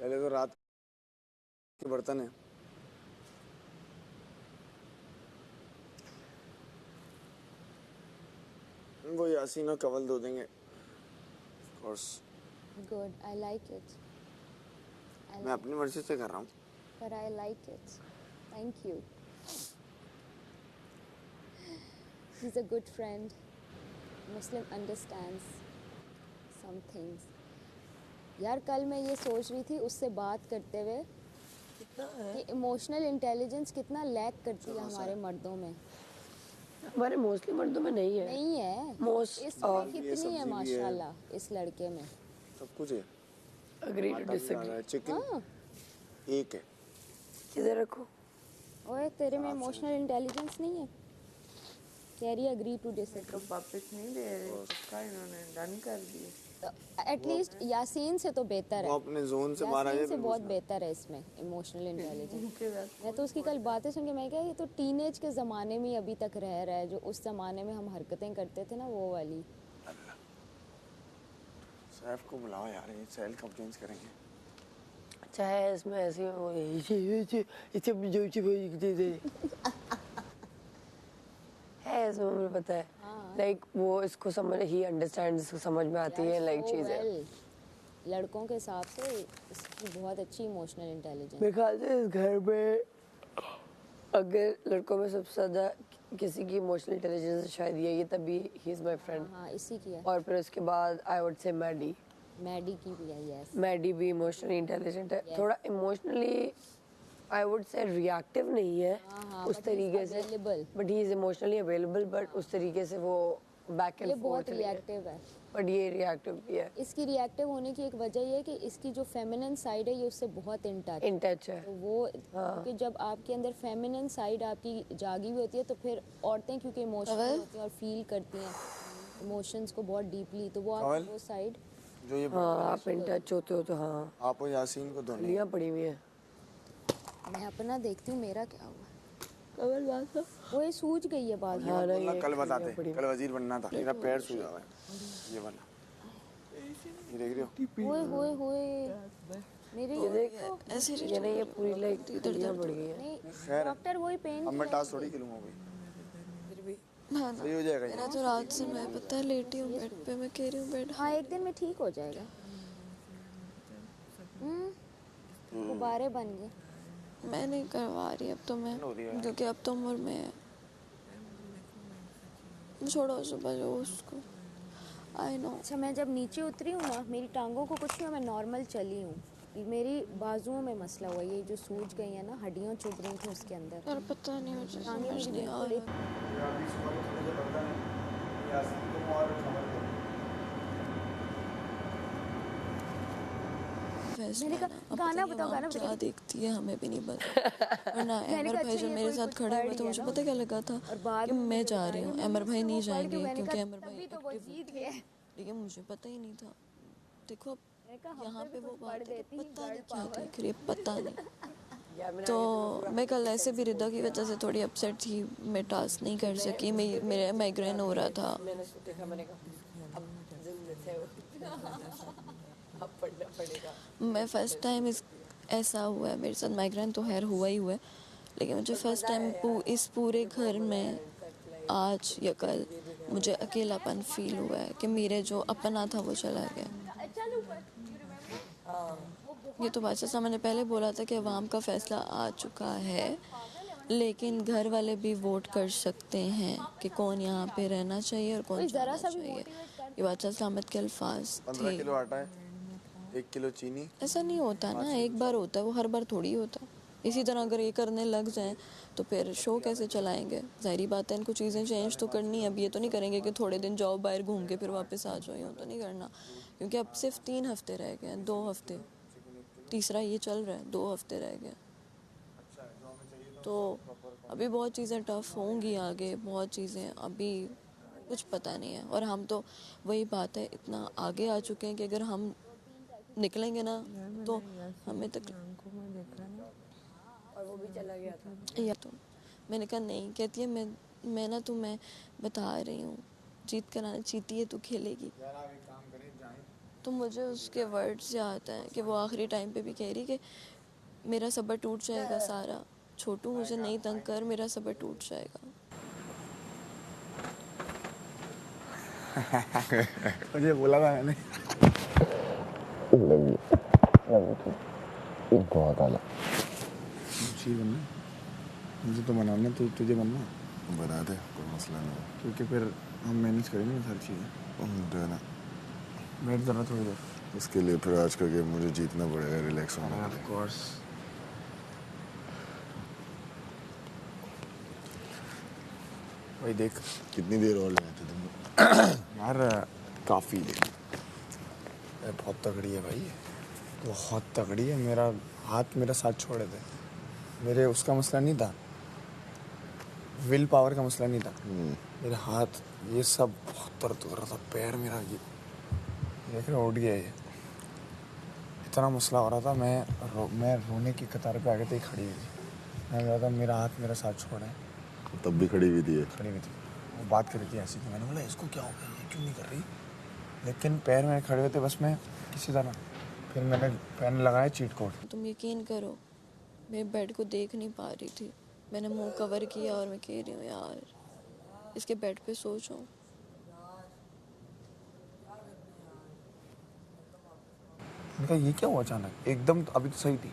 पहले तो रात के बर्तन है, वो यासीन और कवल धो देंगे। Of course. Good, I like it. मैं अपनी मर्जी से कर रहा हूँ। But I like it. Thank you. He's a good friend. Muslim understands some things. यार कल मैं ये सोच रही थी उससे बात करते हुए कि इमोशनल इंटेलिजेंस कितना लैक करती है हमारे मर्दों में। हमारे मोस्टली मर्दों में नहीं है। नहीं है। मोस्ट इसमें कितनी है माशाल्लाह इस लड़के में। सब कुछ है। Agree to disagree. चिकन एक है। किधर रखो? ओए तेरे में इमोशनल इंटेलिजेंस नहीं है? कैरी अग्री टू डिसएग्री। तो वापस नहीं दे रहे, उसका इन्होंने डन कर दिया। एटलीस्ट यासीन से तो बेहतर है। वो अपने जोन से बाहर आ जाए से बहुत बेहतर है इसमें इमोशनल इंटेलिजेंस। मैं तो उसकी कल बातें सुन के मैं क्या ये तो टीनेज के ज़माने में अभी तक रह रहा है, जो उस ज़माने में हम हरकतें करते थे ना वो वाली। सैफ को बुलाओ यार, ये सेल कब चेंज करेंगे? चाहे इसमें ऐसी हो है इसमें मुझे पता है। लाइक वो इसको समझ ही अंडरस्टैंड, इसको समझ में आती है लाइक चीजें। लड़कों के हिसाब से इसकी बहुत अच्छी इमोशनल इंटेलिजेंस। मेरे ख्याल से इस घर में अगर लड़कों में सबसे ज्यादा किसी की इमोशनल इंटेलिजेंस शायद यही है, तभी ही इज माय फ्रेंड। हाँ इसी की है। और फिर उसके बाद आई वुड से मैडी की भी है। यस मैडी भी इमोशनली इंटेलिजेंट है। थोड़ा emotionally I would say reactive नहीं है उस तरीके से, but he is emotionally available, but उस तरीके से वो बैक एंड फोर्थ बहुत रिएक्टिव है। बट ये रिएक्टिव भी है। इसकी रिएक्टिव होने की एक वजह ये है कि इसकी जो फेमिनिन साइड है ये उससे बहुत इन टच है। तो वो क्योंकि जब आपके अंदर फेमिनिन साइड आपकी जागी हुई होती है तो फिर औरतें क्योंकि इमोशनल होती हैं और फील करती हैं इमोशंस को बहुत डीपली, तो वो आप वो साइड जो ये आप इन टच होते हो तो हाँ आप और यासीन को दोनों लिया पड़ी हुई है। मैं अपना देखती हूँ मेरा क्या हुआ। कवल बात वो ये सूज गई है बात। हाँ ना कल बताते, कल वजीर बनना था, मेरा पैर सूजा हुआ है ये वाला, ये देख रही हो? होए मेरे ये देख ऐसे ये नहीं, ये पूरी लाइक इधर बढ़ गई है। नहीं डॉक्टर वही पेन अब मैं टास्क थोड़ी खेलूंगा कोई, फिर भी हाँ ना, सही हो जाएगा। मेरा तो रात से मैं पता है लेटी हूँ बेड पे, मैं कह रही हूँ बेड। हाँ एक दिन में ठीक हो जाएगा। गुब्बारे बन गए। मैं नहीं करवा रही अब तो मैं, क्योंकि अब तो उम्र में है। छोड़ो सुबह जो उसको आई नो। अच्छा मैं जब नीचे उतरी हूँ ना मेरी टांगों को कुछ नहीं, मैं नॉर्मल चली हूँ। मेरी बाजुओं में मसला हुआ, ये जो सूज गई है ना हड्डियाँ चुभ रही थी उसके अंदर। यार पता नहीं मुझे समझ नहीं आ रहा। गाना बताओ, गाना क्या देखती है हमें भी नहीं पता। और ना अमर भाई जो मेरे साथ खड़े हुए थे मुझे पता क्या लगा था कि मैं जा रही हूँ, अमर भाई नहीं जाएंगे क्योंकि अमर भाई लेकिन मुझे पता ही नहीं था। देखो यहाँ पे वो बात है कि पता नहीं क्या देख रही है, पता नहीं। तो मैं कल ऐसे भी रिदा की वजह से थोड़ी अपसेट थी, मैं टास्क नहीं कर सकी, मेरा माइग्रेन हो रहा था। मैं फर्स्ट टाइम ऐसा हुआ है मेरे साथ, माइग्रेन तो खैर हुआ ही हुआ है, लेकिन मुझे फर्स्ट टाइम इस पूरे घर में आज या कल मुझे अकेलापन फील हुआ है कि मेरे जो अपना था वो चला गया। ये तो बादशाह साहब मैंने पहले बोला था कि अवाम का फैसला आ चुका है, लेकिन घर वाले भी वोट कर सकते हैं कि कौन यहाँ पे रहना चाहिए और कौन जाना चाहिए। ये बादशाह साहब के अल्फाज थे। 15 किलो आटा है, 1 किलो चीनी। ऐसा नहीं होता ना, एक बार होता है वो, हर बार थोड़ी होता। इसी तरह अगर ये करने लग जाएं तो फिर शो कैसे चलाएंगे? ज़ाहिरी बात है इनको चीज़ें चेंज तो करनी है। अब ये तो नहीं करेंगे कि थोड़े दिन जाओ बाहर घूम के फिर वापस आ जाओ, यूँ तो नहीं करना, क्योंकि अब सिर्फ 3 हफ्ते रह गए हैं, 2 हफ्ते, तीसरा ये चल रहा है, 2 हफ्ते रह गए। तो अभी बहुत चीज़ें टफ होंगी आगे, बहुत चीज़ें अभी कुछ पता नहीं है। और हम तो वही बात है इतना आगे आ चुके हैं कि अगर हम निकलेंगे ना तो हमें तक। और वो भी चला गया था या तो मैंने कहा नहीं, कहती है मैं ना तुम्हें बता रही हूँ, जीत कराना चीती है तू खेलेगी। यार आप एक काम करें, जाएं तो मुझे उसके वर्ड्स याद हैं कि वो आखिरी टाइम पे भी कह रही कि मेरा सब्र टूट जाएगा सारा, छोटू मुझे नहीं तंग कर, मेरा सब्र टूट जाएगा। मुझे बोला था मैंने। बहुत आला मुझे बनना, मुझे तो बनाना, तुझे बनना। बना दे, कोई मसला नहीं है। क्योंकि फिर हम मैनेज करेंगे हर चीज़ें। देना बैठ जाना थोड़ी देर। इसके लिए फिर आज का गेम मुझे जीतना पड़ेगा रिलैक्स होने के ऑफ लिए। कोर्स। भाई देख कितनी देर और लगाए थे तुम? यार, काफ़ी देर। बहुत तगड़ी है भाई, बहुत तगड़ी है। मेरा हाथ मेरा साथ छोड़े थे। मेरे उसका मसला नहीं था, विल पावर का मसला नहीं था। मेरे हाथ ये सब बहुत दर्द कर रहा था, पैर मेरा ये देख रहे उठ गया, ये इतना मसला हो रहा था। मैं रोने की कतार पे आगे थे, खड़ी हुई थी। मैं बोला था मेरा हाथ मेरा साथ छोड़े। तब भी खड़ी हुई थी ये। खड़ी हुई थी, वो बात कर रही थी ऐसी थी। मैंने बोला इसको क्या हो गया, ये क्यों नहीं कर रही, लेकिन पैर मेरे खड़े हुए थे बस, मैं किसी तरह। फिर मैंने पैन लगाया चीट कोड। तुम यकीन करो मैं बेड को देख नहीं पा रही थी, मैंने मुंह कवर किया और मैं कह रही हूँ यार इसके बेड पे सो जाऊं। मैंने कहा ये क्या हुआ अचानक एकदम, तो अभी तो सही थी।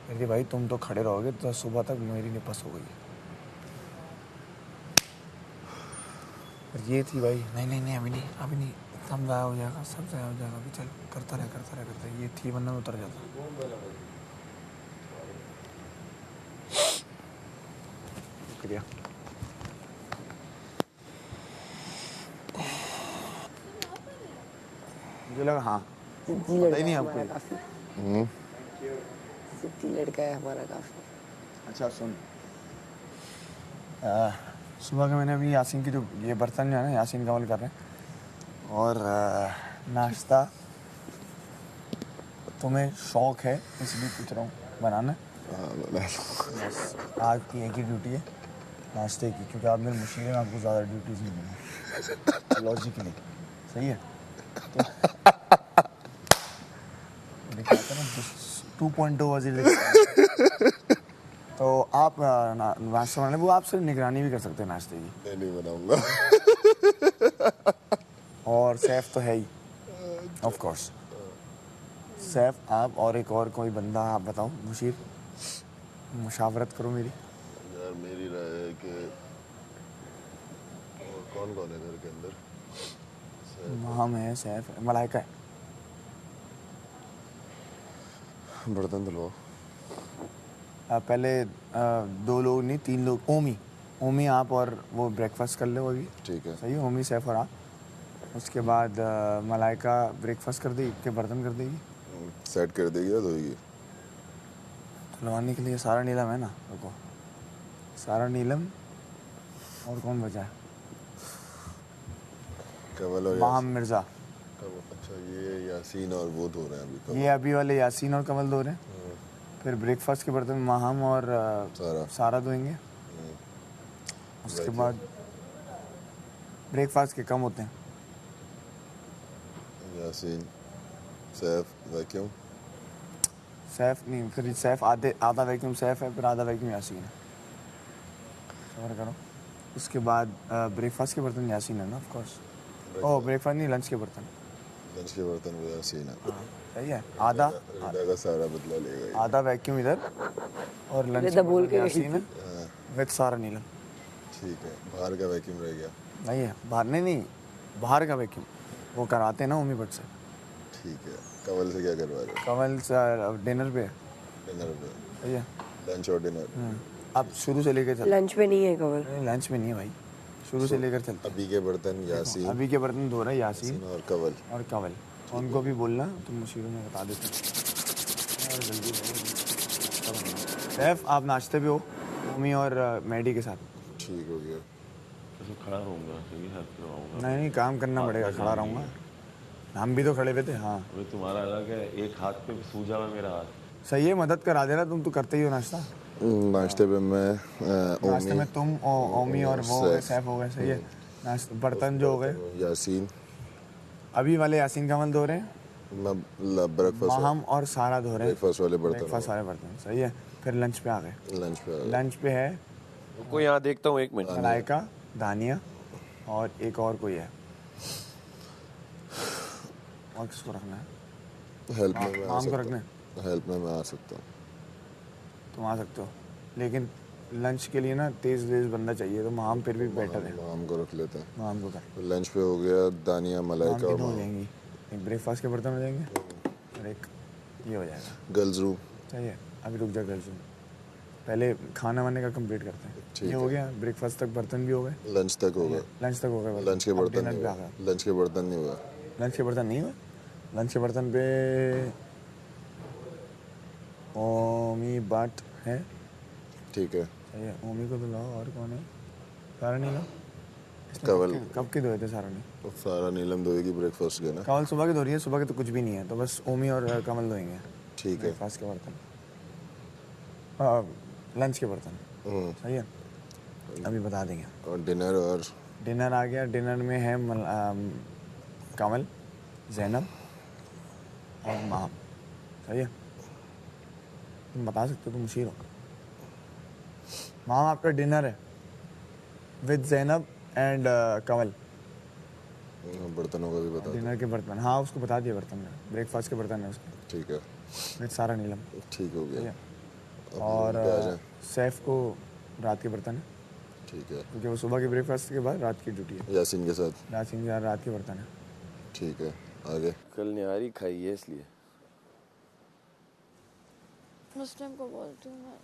मेरी भाई तुम तो खड़े रहोगे तो सुबह तक मेरी निपस हो गई। और ये थी भाई, नहीं नहीं नहीं, अभी नहीं, एकदम ज़ाया हो जाएगा, सब ज़ाया हो जाएगा, अभी चल करता रहे। ये थी, वरना मैं उतर जाता। शुक्रिया। मुझे लगा हाँ जिद्दी पता लड़का ही नहीं है आपको। हमारा काफी। जिद्दी लड़का है हमारा काफी। अच्छा सुन, सुबह का मैंने अभी यासीन की जो ये बर्तन जो है ना, यासीन कमल कर रहे हैं। और नाश्ता तुम्हें शौक है इसलिए पूछ रहा हूँ बनाना। बस आज की एक ही ड्यूटी है नाश्ते की, क्योंकि आप मेरे मुशीरे में आपको ज़्यादा ड्यूटीज नहीं मिलेंगी लॉजिकली। सही है तो दिखाता ना 2.2 वजीर। तो आप नाश्ता बनाने, वो आप सिर्फ निगरानी भी कर सकते हैं नाश्ते की। नहीं बनाऊंगा। और सैफ तो है ही ऑफ कोर्स। सैफ आप और एक और कोई बंदा आप बताओ, मुशीर मुशावरत करो मेरी। यार मेरी राय है कि और कौन कौन है घर के अंदर? हम है, सैफ है, मलाइका है। बर्तन धुलवाओ। पहले 2 लोग नहीं 3 लोग। ओमी आप और वो ब्रेकफास्ट कर लो अभी। ठीक है। सही है, ओमी सैफ और आप। उसके बाद मलाइका ब्रेकफास्ट कर देगी, के बर्तन कर देगी, सेट कर देगी या धोएगी? धुलवाने के लिए सारा नीलम है ना। रुको, सारा नीलम और कौन बचा है? कमल और माहम मिर्ज़ा। अच्छा ये यासीन और वो धो रहे हैं अभी कमल। ये अभी वाले यासीन और कमल धो रहे हैं। फिर ब्रेकफास्ट के बर्तन माहम और सारा धोएंगे। उसके बाद ब्रेकफास्ट के कम होते हैं। यासीन सैफ वैक्यूम। सैफ नहीं, फिर सैफ आधा वैक्यूम सैफ है, फिर आधा वैक्यूम यासीन है। सबर करो। उसके बाद ब्रेकफास्ट के बर्तन यासीन है ना ऑफ कोर्स। ओह ब्रेकफास्ट नहीं, लंच के बर्तन। लंच के बर्तन वो यासीन है। सही है, आधा का सारा बदला लेगा ये। आधा वैक्यूम इधर और लंच रिदा बोल के यासीन है विद सारा नीलम। ठीक है, बाहर का वैक्यूम रह गया। नहीं है बाहर, नहीं बाहर का वैक्यूम वो कराते हैं ना उम्मी भट्ट से। ठीक है, कमल से क्या करवा रहे हो? कमल से डिनर पे। डिनर पे। सही है। लंच और डिनर। अब शुरू से लेकर चल। लंच में नहीं है कवर। नहीं लंच में नहीं है भाई, शुरू से लेकर चलते। अभी के बर्तन यासीन अभी के बर्तन धो रहा है यासीन और कवल। और कंवल। उनको भी बोलना, तुम मुशीरों में बता देते। और जल्दी सैफ आप नाश्ते पे हो मम्मी और मैडी के साथ। ठीक हो गया। खड़ा रहूंगा, सही हाथ पे आऊंगा। नहीं नहीं, काम करना पड़ेगा, खड़ा रहूँगा। हम भी तो खड़े हुए थे। हाँ अभी तुम्हारा अलग है, एक हाथ पे सूजा हुआ मेरा हाथ। सही है, मदद करा देना, तुम तो करते ही हो नाश्ता। नाश्ते पे मैं नाश्ते में तुम ओमी और वो सैफ हो गए। सही है। नाश्ते बर्तन जो हो गए यासीन। अभी वाले यासीन कमल धो रहे हैं। मैं ब्रेकफास्ट माहम और सारा धो रहे हैं ब्रेकफास्ट वाले बर्तन ब्रेकफास्ट वाले बर्तन, सही है। फिर लंच पे आ गए। लंच पे आ गए। लंच पे है रुको यहाँ देखता हूँ 1 मिनट। मलाइका, दानिया और एक और कोई है। और किसको रखना है? हेल्प में मैं आ माम को सकता रखना है? हूँ। हेल्प में मैं आ सकता हूँ। तुम आ सकते हो, लेकिन लंच के लिए ना तेज तेज बंदा चाहिए, तो माम फिर भी बेटर है। माम को रख लेते हैं। माम को कर। तो लंच पे हो गया दानिया, माम मलाइका की और दो हो माम। जाएंगी, एक ब्रेकफास्ट के बर्तन हो जाएंगे और एक ये हो जाएगा। Girls room. सही है, अभी रुक जा गर्ल्स रूम, पहले खाना वाने का कंप्लीट करते हैं। ठीक ये हो है। गया, ब्रेकफास्ट तक बर्तन भी हो गए, लंच तक होगा। लंच तक हो गए बर्तन। लंच के अब बर्तन डिनर नहीं पे आ हुआ। गए। लंच के बर्तन नहीं हुआ। लंच के बर्तन नहीं हुए। लंच के बर्तन पे ओमी बट है। ठीक है। सही है, ओमी को तो लाओ, और कौन है? सारा नहीं लाओ। इसने कवल। कब के धोए थे सारा ने? तो सारा नीलम धोएगी ब्रेकफास्ट के ना। कवल सुबह की धो रही है, सुबह के तो कुछ भी नहीं है, तो बस ओमी और कमल धोएंगे ठीक है। ब्रेकफास्ट के बर्तन, लंच के बर्तन। सही है, अभी बता देंगे। और डिनर डिनर आ गया। डिनर में है कमल, जैनब और माम। सही है, तुम बता सकते हो, तुम मुशीर हो। माम आपका डिनर है विद जैनब एंड कमल। बर्तनों का भी बता दो। डिनर के बर्तन, हाँ उसको बता दिए बर्तन में, ब्रेकफास्ट के बर्तन है उसके ठीक है। विद सारा नीलम। ठीक हो सही गया। है। अब और रूम पे आ जाए। सैफ को रात के बर्तन है, ठीक है। क्योंकि वो सुबह के ब्रेकफास्ट के बाद रात की ड्यूटी है। यासीन के साथ। यासीन यार रात के बर्तन है। ठीक है, आगे। कल निहारी खाई है इसलिए। मुस्लिम को बोलती हूँ मैं।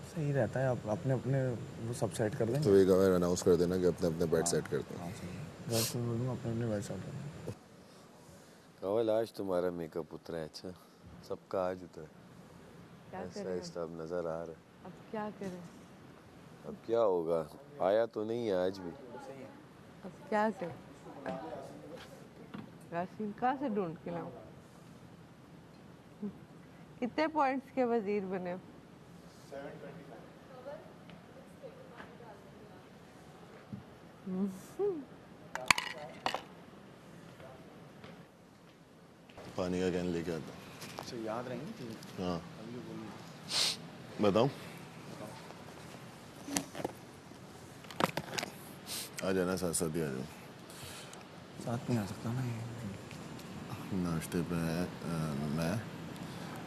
सही रहता है, आप अपने अपने वो सब सेट कर देंगे। तो एक बार अनाउंस कर देना कि अपने अपने बेड सेट करते हैं। हाँ सही है, गर्ल्स को बोल दूँगा अपने अपने बेड सेट कर देंगे। कवल आज तुम्हारा मेकअप उतरा है। अच्छा, सबका आज उतरा है। क्या ऐसा करें ऐसा अब नजर आ रहा है। अब क्या करें? अब क्या होगा, आया तो नहीं है आज भी। अब क्या करें? यासीन कहाँ से ढूंढ के लाऊं? कितने पॉइंट्स के वजीर बने? पानी का कैन लेके आता अच्छा याद रहेंगे। हूँ। हाँ बताऊँ। आ जाना, साथ साथ ही आ जाओ। साथ में आ सकता ना ये। नाश्ते पे है मैं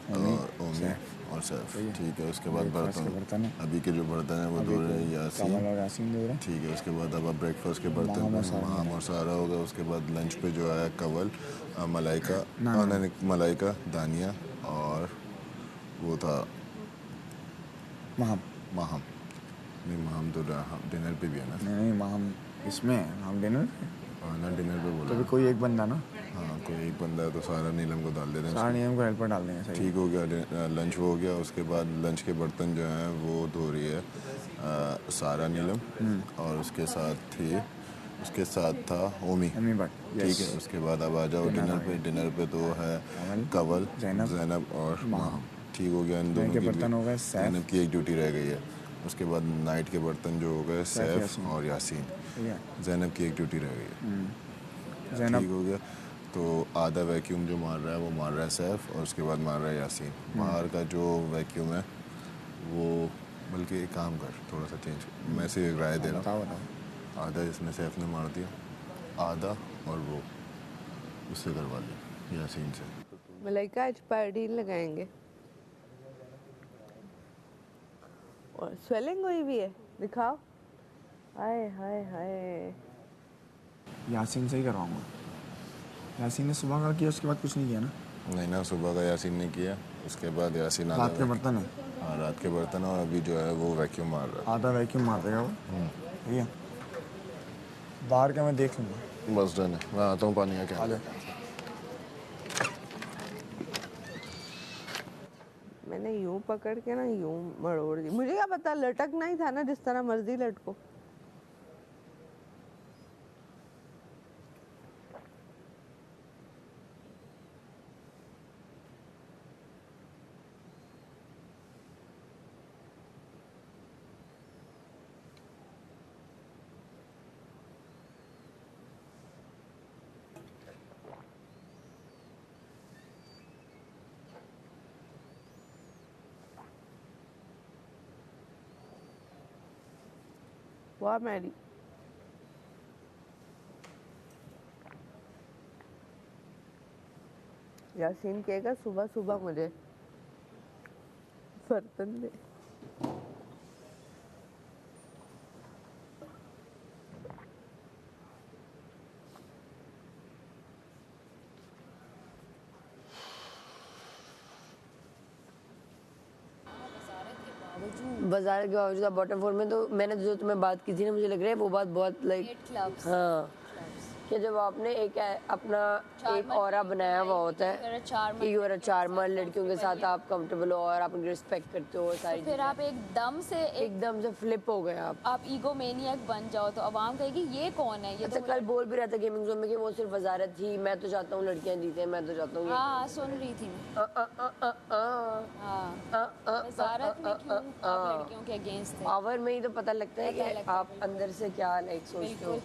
ओमी, और ओमी और सैफ। सही है। ठीक है, उसके बाद ब्रेकफास्ट के बर्तन है। अभी के जो बर्तन है वो अभी धो रहे को हैं यासीन। कमल और यासीन धो रहे हैं। ठीक है, उसके बाद अब ब्रेकफास्ट के बर्तन माम और पे सारा माम और सारा होगा। उसके बाद लंच पे जो है कवल, मलाइका, ना, ना। नहीं, मलाइका, दानिया और वो था माहम। माहम। नहीं, माहम तो डिनर पे भी है ना। नहीं माहम इसमें है, हम डिनर पे। हाँ ना, डिनर पे बोला। तो भी कोई एक बंदा ना, हाँ, कोई एक बंदा है तो सारा नीलम को डाल देते हैं सारा उसमें। नियम को हेल्पर डाल देंगे। सही ठीक हो गया। लंच हो गया। उसके बाद लंच के बर्तन जो हैं वो धो रही है सारा नीलम। और उसके साथ था ओमी। ओमी बट ठीक है, उसके बाद अब आ जाओ डिनर पे। डिनर पे तो है कवल, जैनब, जैनब और माहम। ठीक हो गया, इन दिन दोनों के की भी। बर्तन हो गए सैफ। जैनब की एक ड्यूटी रह गई है। उसके बाद नाइट के बर्तन जो हो गए सैफ यासीन। और यासीन। सही है। जैनब की एक ड्यूटी रह गई है। जैनब ठीक हो गया। तो आधा वैक्यूम जो मार रहा है वो मार रहा है सैफ, और उसके बाद मार रहा है यासीन। बाहर का जो वैक्यूम है वो, बल्कि एक काम कर, थोड़ा सा चेंज, मैं से एक राय दे रहा बताओ हूँ। आधा इसमें सैफ ने मार दिया, आधा और वो उससे करवा लिया यासीन से। मलाइका आज पार्टी लगाएंगे। और स्वेलिंग हुई भी है, दिखाओ। हाय हाय हाय। यासीन से ही करवाऊंगा। यासीन ने सुबह का किया, उसके बाद कुछ नहीं किया ना। नहीं ना, सुबह का यासीन ने किया, उसके बाद यासीन आधा रात के बर्तन है, हाँ, रात के बर्तन है। और अभी जो है वो वैक्यूम मार रहा आधा वैक्यूम मार देगा वो। ठीक है, बाहर का मैं देख लूँगा। है। बस डन है, मैं आता हूँ पानी का आ क्या। जाओ। मैंने यूं पकड़ के ना यूं मरोड़ दी। मुझे क्या पता, लटकना ही था ना, जिस तरह मर्जी लटको। वाह मैरी, यासीन कहेगा सुबह सुबह मुझे बर्तन दे। बाजार के बावजूद आप बॉटम फोर में, तो मैंने जो तुम्हें बात की थी ना, मुझे लग रहा है वो बात बहुत लाइक क्लब्स हाँ कि जब आपने एक अपना एक ऑरा बनाया हुआ होता है कि यू आर अ चार्मर, लड़कियों के साथ आप कंफर्टेबल हो और आप उनकी रिस्पेक्ट करते हो सारी फिर आप एकदम से फ्लिप हो गए आप ईगो मैनियक बन जाओ तो आवाम कहेगी ये कौन है, ये अच्छा तो कल बोल भी रहा था गेमिंग जोन में कि वो सिर्फ वजारत थी, मैं तो चाहता हूँ लड़कियां जीते, मैं तो चाहता हूँ हाँ सुन रही थी मैं। हाँ वजारत में क्यों आप लड़कियों के अगेंस्ट थे? पावर में ही तो पता लगता है कि आप अंदर से क्या लाइक सोचते हो।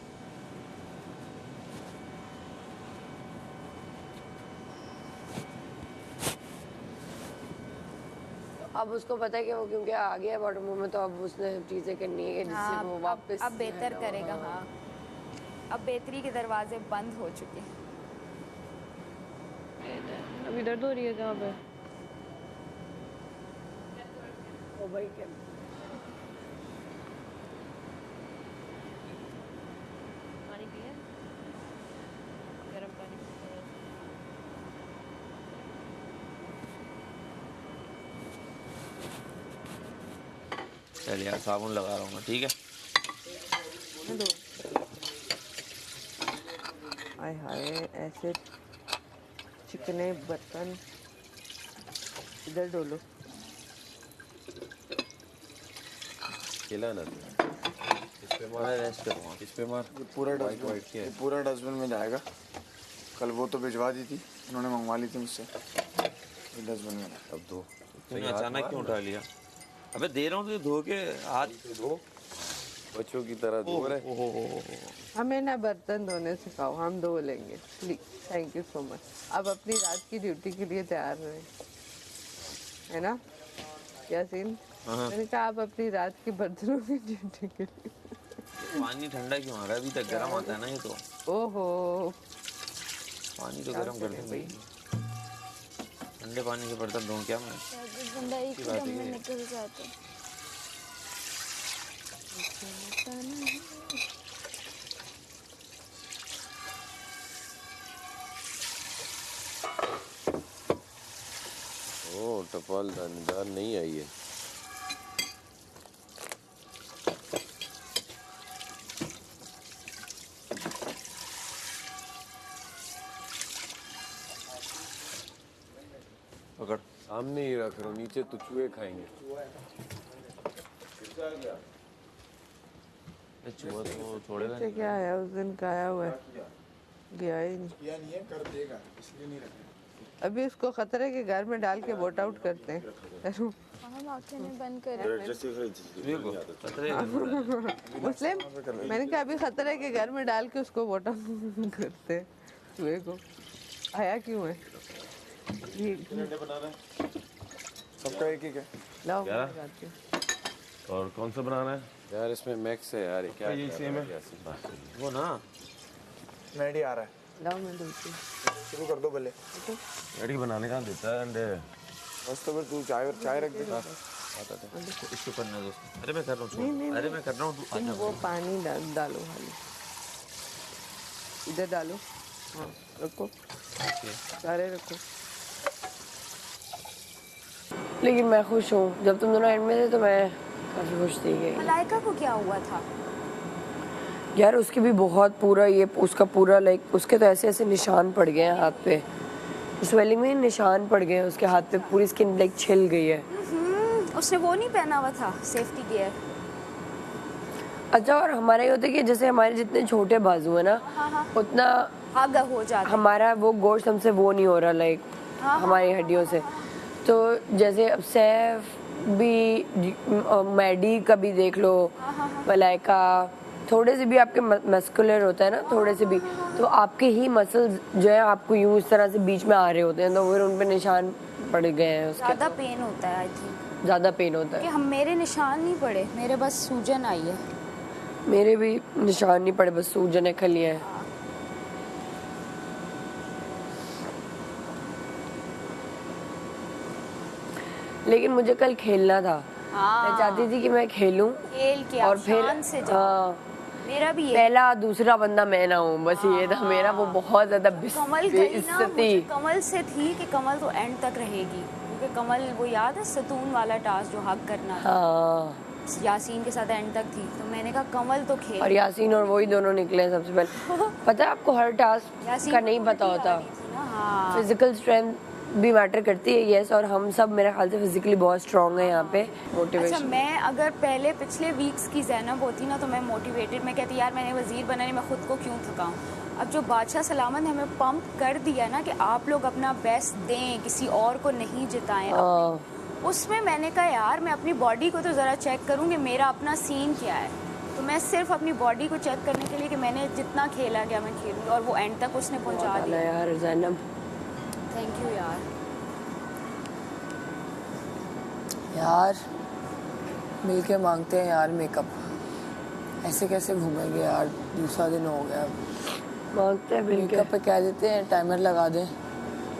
अब उसको पता है कि वो क्योंकि आ गया बॉटम में, तो अब उसने चीजें करनी है जिससे वो वापस अब बेहतर करेगा। हाँ अब बेहतरी के दरवाजे बंद हो चुके हैं। अभी दर्द हो रही है कहाँ पे? ओ भाई क्या पानी पिया? गरम पानी। चल यार साबुन लगा रहा हूँ मैं, ठीक है? हाय हाय, ऐसे चिकने बर्तन इधर डोलो। खेला ना इस पे मार, रेस्ट करूँगा इस पे मार। ये पूरा डस्टबिन में जाएगा। कल वो तो भिजवा दी थी, उन्होंने मंगवा ली थी मुझसे, ये डस्टबिन में। अब दो। तूने अचानक क्यों उठा लिया? अबे दे रहा हूँ तुझे धो के, हाथ धो, बच्चों की तरह धो रहे। हमें ना बर्तन धोने सिखाओ, हम धो लेंगे please. Thank you so much. अब अपनी रात की ड्यूटी के लिए तैयार रहे, है ना यासीन? मैंने कहा आप अपनी रात के बर्तनों की ड्यूटी के लिए। पानी ठंडा क्यों आ रहा है? अभी तक गर्म आता है ना ये तो। ओहो, पानी तो गर्म कर दे भाई। ठंडे पानी से बर्तन धोऊं क्या मैं? बंदा एक ही दम में निकल जाता है। ओ टपाल दानेदार नहीं आई है। पकड़। सामने ही रख रहा हूँ, नीचे तो चूहे खाएंगे। चूहा तो छोड़ेगा से क्या है, उस दिन का आया हुआ है, गया ही नहीं। किया नहीं है, कर देगा, इसलिए नहीं रखा। अभी उसको खतरे के घर में डाल के वोट आउट करते हैं। हम आंखें नहीं बंद करें। मुस्लिम, मैंने कहा अभी खतरे के घर में डाल के उसको वोट आउट करते हैं चूहे को। आया क्यों है? सबका एक एक है। लाओ क्या? लगाती हूँ। और कौन सा बनाना है? यार इसमें मैक्स है यार, क्या ये सेम है। वो ना मैडी आ रहा है, लाओ मैं धुलती हूँ। शुरू कर दो भले। रेडी बनाने का देता है अंडे। बस तो फिर तू चाय रख दे। आता था इसको करने दो। अरे मैं कर रहा हूँ, अरे मैं कर रहा हूँ, तू तुम वो पानी डालो खाली, इधर डालो। हाँ रखो, सारे रखो। लेकिन मैं खुश हूँ, जब तुम दोनों एंड में थे तो मैं काफी खुश थी। मलाइका को क्या हुआ था? यार उसके भी बहुत पूरा ये उसका पूरा लाइक उसके तो ऐसे ऐसे निशान पड़ गए हैं हाथ पे, स्वेलिंग में निशान पड़ गए हैं उसके हाथ पे, पूरी स्किन लाइक छिल गई है। उसने वो नहीं पहना हुआ था सेफ्टी गियर। अच्छा, और हमारा ये होता है कि जैसे हमारे जितने छोटे बाजू है ना, उतना आग हो जाता है। हमारा वो गोश्त हमसे वो नहीं हो रहा लाइक हमारी हड्डियों से। तो जैसे अब सैफ भी, मैडी का भी देख लो, मलाइका, थोड़े से भी आपके मस्कुलर होता है ना, थोड़े से भी, तो आपके ही मसल्स जो है आपको यूं इस तरह से बीच में आ रहे होते हैं, तो फिर उन पे निशान पड़ गए हैं उसके। ज़्यादा पेन होता है आई थिंक। ज़्यादा पेन होता है कि हम, मेरे निशान नहीं पड़े, मेरे बस सूजन आई है। मेरे भी निशान नहीं पड़े, बस सूजन है खलियां हैं। लेकिन मुझे कल खेलना था। मैं चाहती थी कि मैं खेलूं खेल के और आप फिर शान से जाओ। मेरा भी ये पहला दूसरा बंदा मैं ना हूँ, बस ये था मेरा। वो बहुत ज्यादा कमल गई ना, मुझे बेइज्जती। कमल से थी कि कमल तो एंड तक रहेगी, क्योंकि कमल वो याद है सतून वाला टास्क जो हक करना था, हाँ, यासीन के साथ एंड तक थी, तो मैंने कहा कमल तो खेल। और यासीन और वही दोनों निकले सबसे पहले। पता है आपको हर टास्क यासीन का नहीं को पता उल्टी आ होता। रही थी ना, हाँ। फिजिकल स्ट्रेंथ भी मैटर करती है, यस, और हम सब मेरे ख्याल से फिजिकली बहुत स्ट्रांग है यहाँ पे। अच्छा, मोटिवेशन मैं अगर पहले पिछले वीक्स की ज़ैनब होती ना तो मैं मोटिवेटेड, मैं कहती यार मैंने वज़ीर बनाने, मैं खुद को क्यों थकाऊं। अब जो बादशाह सलामत ने हमें पंप कर दिया ना कि आप लोग अपना बेस्ट दें, किसी और को नहीं जिताएं, उसमें मैंने कहा यार मैं अपनी बॉडी को तो ज़रा चेक करूँ कि मेरा अपना सीन क्या है। तो मैं सिर्फ अपनी बॉडी को चेक करने के लिए कि मैंने जितना खेला गया मैं खेलूँगी, और वो एंड तक उसने पहुँचा दिया यार। ज़ैनब थैंक यू यार, मिलके मांगते हैं यार मेकअप। ऐसे कैसे घूमेंगे यार, दूसरा दिन हो गया। मांगते हैं मेकअप पे कह देते हैं टाइमर लगा दें,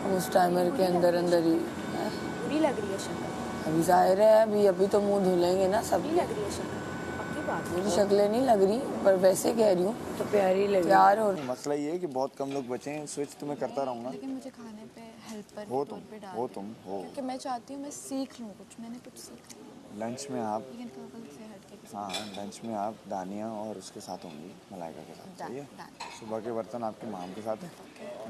हम उस टाइमर के अंदर अंदर ही। बुरी लग रही है शक्ल, अभी जाहिर है अभी तो मुंह धुलेंगे ना सब। बुरी लग रही है शक्ल, पक्की बात। मेरी शक्लें नहीं लग रही, पर वैसे कह रही हूँ तो प्यारी लगी यार। और मसला ये है कि बहुत कम लोग बचे हैं, स्विच तो मैं करता रहूँगा। लेकिन मुझे खाने पे हेल्पर हो के तौर पे डाल हो दो, तुम हो। क्योंकि मैं चाहती हूँ मैं सीख लूँ कुछ, मैंने कुछ सीखा नहीं। लंच में आप, लेकिन कल से हट के किसी हाँ लंच में आप दानिया और उसके साथ होंगी, मलाइका के साथ, सही है। सुबह के बर्तन आपके माम के साथ है।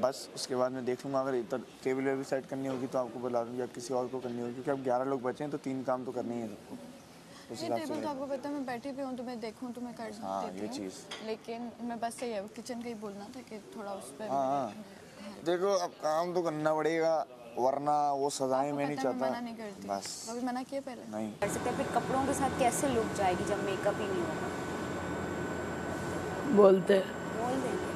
बस उसके बाद मैं देख लूँगा, अगर इधर टेबल वेबल सेट करनी होगी तो आपको बुला दूँगी, या किसी और को करनी होगी, क्योंकि अब 11 लोग बचे हैं तो 3 काम तो करने ही है सबको। उस ये हिसाब से टेबल तो आपको पता है मैं बैठी भी हूँ तो मैं देखूँ तो मैं कर देती हूँ। हाँ ये चीज़, लेकिन मैं बस यही है किचन का ही बोलना था कि थोड़ा उस पर हाँ देखो अब काम तो करना पड़ेगा, वरना वो सजाएं मैं नहीं चाहता। मना नहीं करती, बस कभी मना किया पहले नहीं कर सकते हैं। फिर कपड़ों के साथ कैसे लुक जाएगी जब मेकअप ही नहीं होगा। बोलते बोल देंगे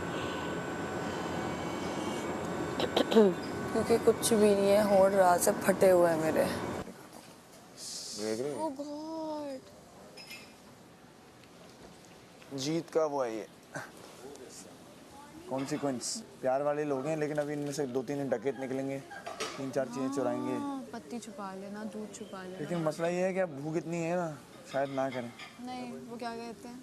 क्योंकि कुछ भी नहीं है, होड़ रात से फटे हुए हैं मेरे। देख रहे हो? ओह गॉड, जीत का वो है ये कॉन्सिक्वेंस। प्यार वाले लोग हैं, लेकिन अभी इनमें से 2-3 डकैत निकलेंगे, 3-4 चीज़ें चुराएंगे। पत्ती छुपा लेना, दूध छुपा लेना। लेकिन मसला ये है कि अब भूख इतनी है ना, शायद ना करें। नहीं, वो क्या कहते हैं,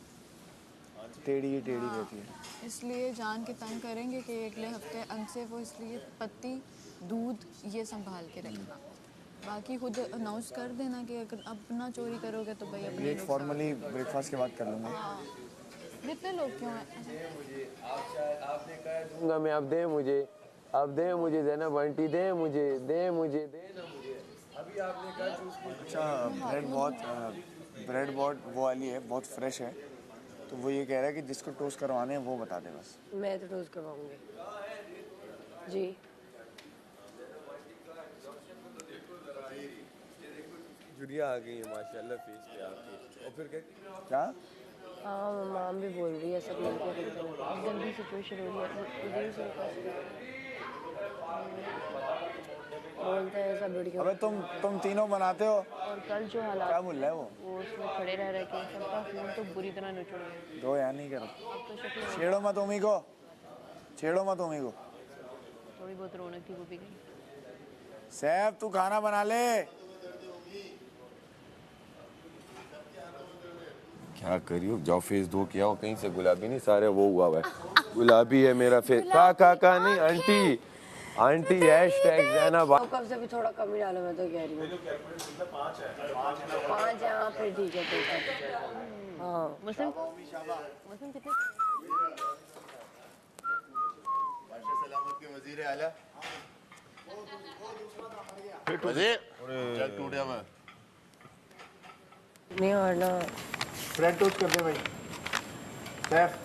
टेढ़ी कहती है। इसलिए जान के तंग करेंगे कि अगले हफ्ते अनसेफ हो, इसलिए पत्ती दूध ये संभाल के रखना। बाकी खुद अनाउंस कर देना कि अगर अपना चोरी करोगे तो भाई अपने एक फॉर्मली ब्रेकफास्ट के बाद कर लूँगा। जितने लोग क्यों हैं। दूंगा मैं, अब दे मुझे, अब दे मुझे, ज़ैनब आंटी दे मुझे, दे मुझे, दे ना मुझे। अभी आपने कहा चूज किया। अच्छा ब्रेड बहुत वो वाली है, बहुत फ्रेश है, तो वो ये कह रहा है कि जिसको टोस्ट करवाने हैं वो बता दे बस। मैं तो टोस्ट करवाऊंगी जी। जुड़िया आ गई है माशाल्लाह फेस पे आपके। और फिर क्या? हाँ माम भी बोल रही है, सब मिलकर गंदी सिचुएशन हो रही है। बोलते हैं सब लड़कियों। अबे तुम तीनों बनाते हो। और कल जो हालात क्या बोल रहा है वो उसमें खड़े रह के सबका खून तो बुरी तरह निचोड़ गया। दो यार नहीं करो, अब तो शक्ल छेड़ो मत उमी को, छेड़ो मत उमी को। थोड़ी बहुत रौनक थी वो भी गई। सैफ तू खाना बना ले। क्या करियो, जाओ फेस धो के आओ, कहीं से गुलाबी नहीं, सारे वो हुआ है गुलाबी है मेरा फेस। का नहीं आंटी, आंटी हैशटैग ज़ैनब। कब से भी थोड़ा कम ही डालो, मैं तो कह रही हूँ 5 यहाँ पे ठीक है। तो हाँ मुस्लिम कितने सलामत के वजीर आला टूट गया मैं नहीं। और ना ब्रेड टोस्ट कर दे भाई सैफ,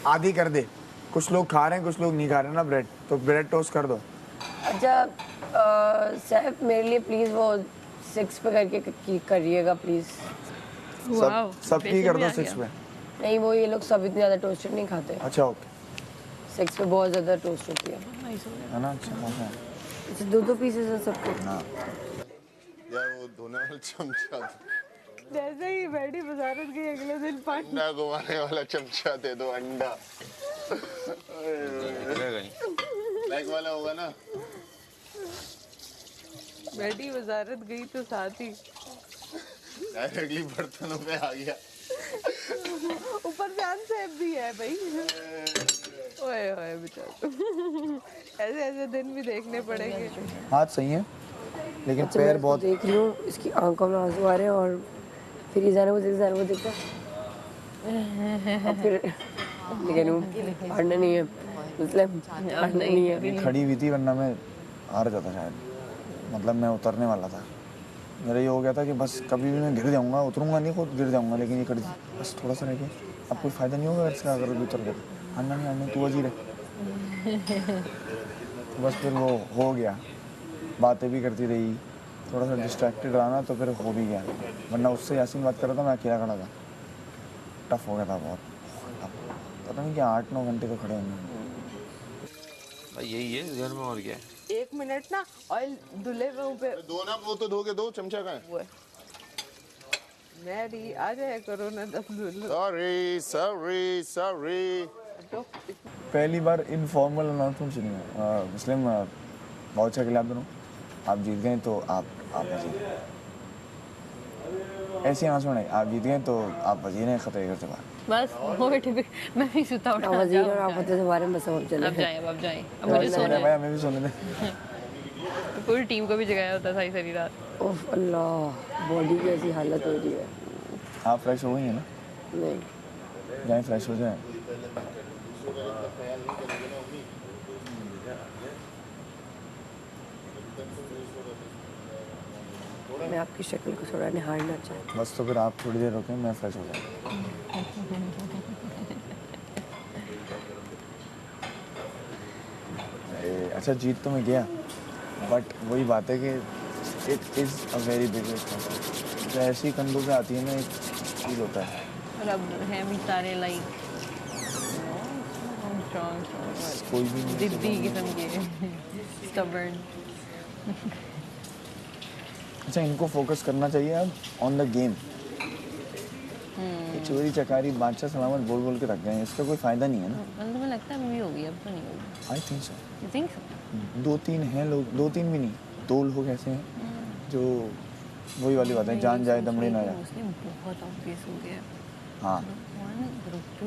आधी कर दे। कुछ लोग खा रहे हैं, कुछ लोग नहीं खा रहे ना ब्रेड, तो ब्रेड टोस्ट कर दो। अच्छा सैफ मेरे लिए प्लीज़ वो 6 पे करके करिएगा प्लीज़। सबकी कर दो 6 पे। नहीं वो ये लोग सब इतने ज़्यादा टोस्टेड नहीं खाते। अच्छा ओके, 6 पे बहुत ज़्यादा टोस्ट होती है है ना। अच्छा अच्छा 2-2 पीसेस है सबको। हाँ यार वो धोने वाला चमचा जैसे ही बैठी बजारत गई अगले दिन पानी अंडा घुमाने वाला चमचा दे दो, अंडा निकलेगा नहीं। ब्लैक वाला होगा ना। बैठी वजारत गई तो साथ ही डायरेक्टली बर्तनों पे आ गया। ऊपर से अनसेफ भी है भाई। ओए ओए बेचारा, ऐसे ऐसे दिन भी देखने पड़ेंगे। हाथ सही है लेकिन अच्छा, पैर मैं बहुत देख रही हूँ, इसकी आंखों में आंसू आ रहे हैं और फिर ईजान वो देखता है और फिर लेकिन वो हारना नहीं है, मुस्लिम हारना नहीं है। खड़ी हुई थी वरना मैं हार जाता शायद। मतलब मैं उतरने वाला था, मेरा ये हो गया था कि बस कभी भी मैं गिर जाऊंगा, उतरूंगा नहीं, खुद गिर जाऊंगा, लेकिन ये खड़ी थी बस थोड़ा सा रह गया। अब कोई फ़ायदा नहीं होगा इसका अगर उतर गया। हारना नहीं, हारना, तू वजीर है। तो बस फिर वो हो गया, बातें भी करती रही, थोड़ा सा डिस्ट्रैक्टेड रहा ना तो फिर हो भी गया। वरना उससे यासीन बात कर रहा था, मैं अकेला खड़ा था। टफ हो गया था बहुत। अब पता नहीं क्या 8-9 घंटे तो खड़े होंगे। भाई यही है इस घर में, और क्या है। 1 मिनट ना ऑयल धुले मुंह पे दो ना, वो तो धो के दो, चमचा का है। वो है। मैरी आ जाए करो ना तब धुल। Sorry sorry sorry. पहली बार इनफॉर्मल अनाउंसमेंट सुनी है। मुस्लिम वाउचर के लिए आप दोनों, आप जीत गए तो आप वजीर। ऐसी अनाउंसमेंट है, आप जीत गए तो आप वजीर हैं, खतरे घर से बाहर। बस हो गए। मैं भी सुता उठा वजीर और आप होते से बारे में बस अब चले। अब जाए अब मुझे सोना भाई है। हमें भी सोने दे। पूरी टीम को भी जगाया होता सारी सारी रात। ओह अल्लाह, बॉडी की ऐसी हालत हो रही है। आप फ्रेश हो गई हैं ना? नहीं, जाएं फ्रेश हो जाएं। मैं आपकी शक्ल को थोड़ा निहारना चाहती बस तो फिर आप थोड़ी देर रुकें, मैं फ्रेश हो जाऊँ। अच्छा जीत तो मैं गया, बट वही बात है कि it is a very big responsibility. तो ऐसी कंधों पे आती है ना, एक फील होता है। और अब हैं भी सारे लाइक कोई भी नहीं जिद्दी किस्म के, स्टबर्न। अच्छा इनको फोकस करना चाहिए अब ऑन द गेम। चोरी चकारी बादशाह सलामत बोल बोल के रख गए हैं, इसका कोई फायदा नहीं है ना। मतलब मुझे लगता है मूवी होगी, अब तो नहीं होगी। I think so. You think so? 2-3 हैं लोग, 2-3 भी नहीं, 2 लोग ऐसे हैं जो वही वाली बात है, जान जाए दमड़ी ना जाए। मुस्लिम बहुत ऑब्वियस हो गया है। हाँ 1 ग्रुप 2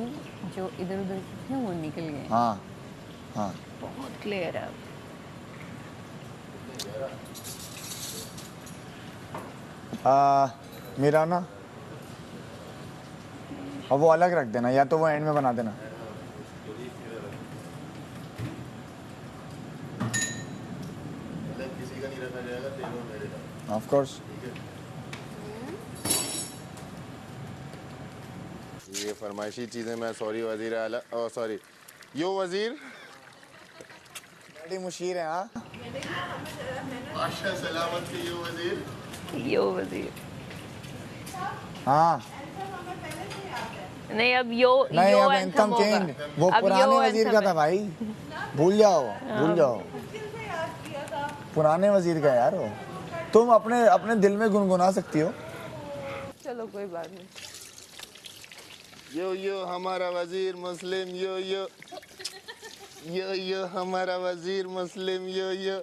जो इधर उधर थे वो निकल गए। हाँ हाँ। बहुत क्लियर है अब। मेरा ना अब वो अलग रख देना, या तो वो एंड में बना देना। किसी का नहीं रखा जाएगा, तेरे और मेरे का। Of course. ये फरमाइशी चीज़ें मैं सॉरी वजीर आला, ओ सॉरी यो वजीर बड़ी मुशीर है। हाँ बादशाह सलामत के यो वजीर। यो वजीर हाँ नहीं, अब यो नहीं, यो अब anthem एंथम होगा। चेंज, वो अब पुराने यो वजीर का anthem था है। भाई, भूल जाओ भूल जाओ। पुराने वजीर का यार वो, तुम अपने अपने दिल में गुनगुना सकती हो। चलो कोई बात नहीं। यो हमारा वजीर मुस्लिम, यो हमारा वजीर मुस्लिम, यो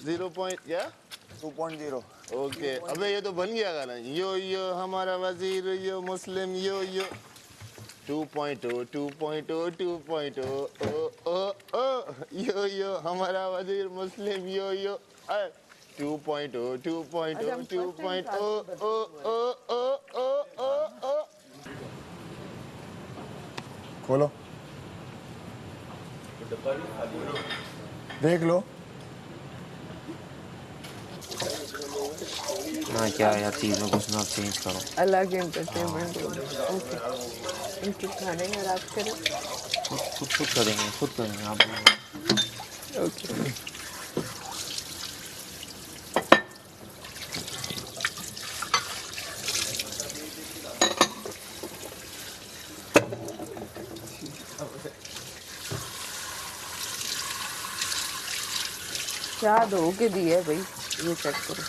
0 पॉइंट क्या 2.0। ओके अबे ये तो बन गया गाना। यो हमारा वजीर यो मुस्लिम, यो 2.0 2.0 2.0 यो हमारा वजीर मुस्लिम, यो 2.0 2.0 2.0 खोलो देख लो। हाँ क्या यार, चीज़ में कुछ ना चेंज करो। अलग एंटरटेनमेंट होगा। ओके इनके खाने में रात करें। खुद करेंगे आप। ओके क्या धो के दी है भाई, ये चेक करो।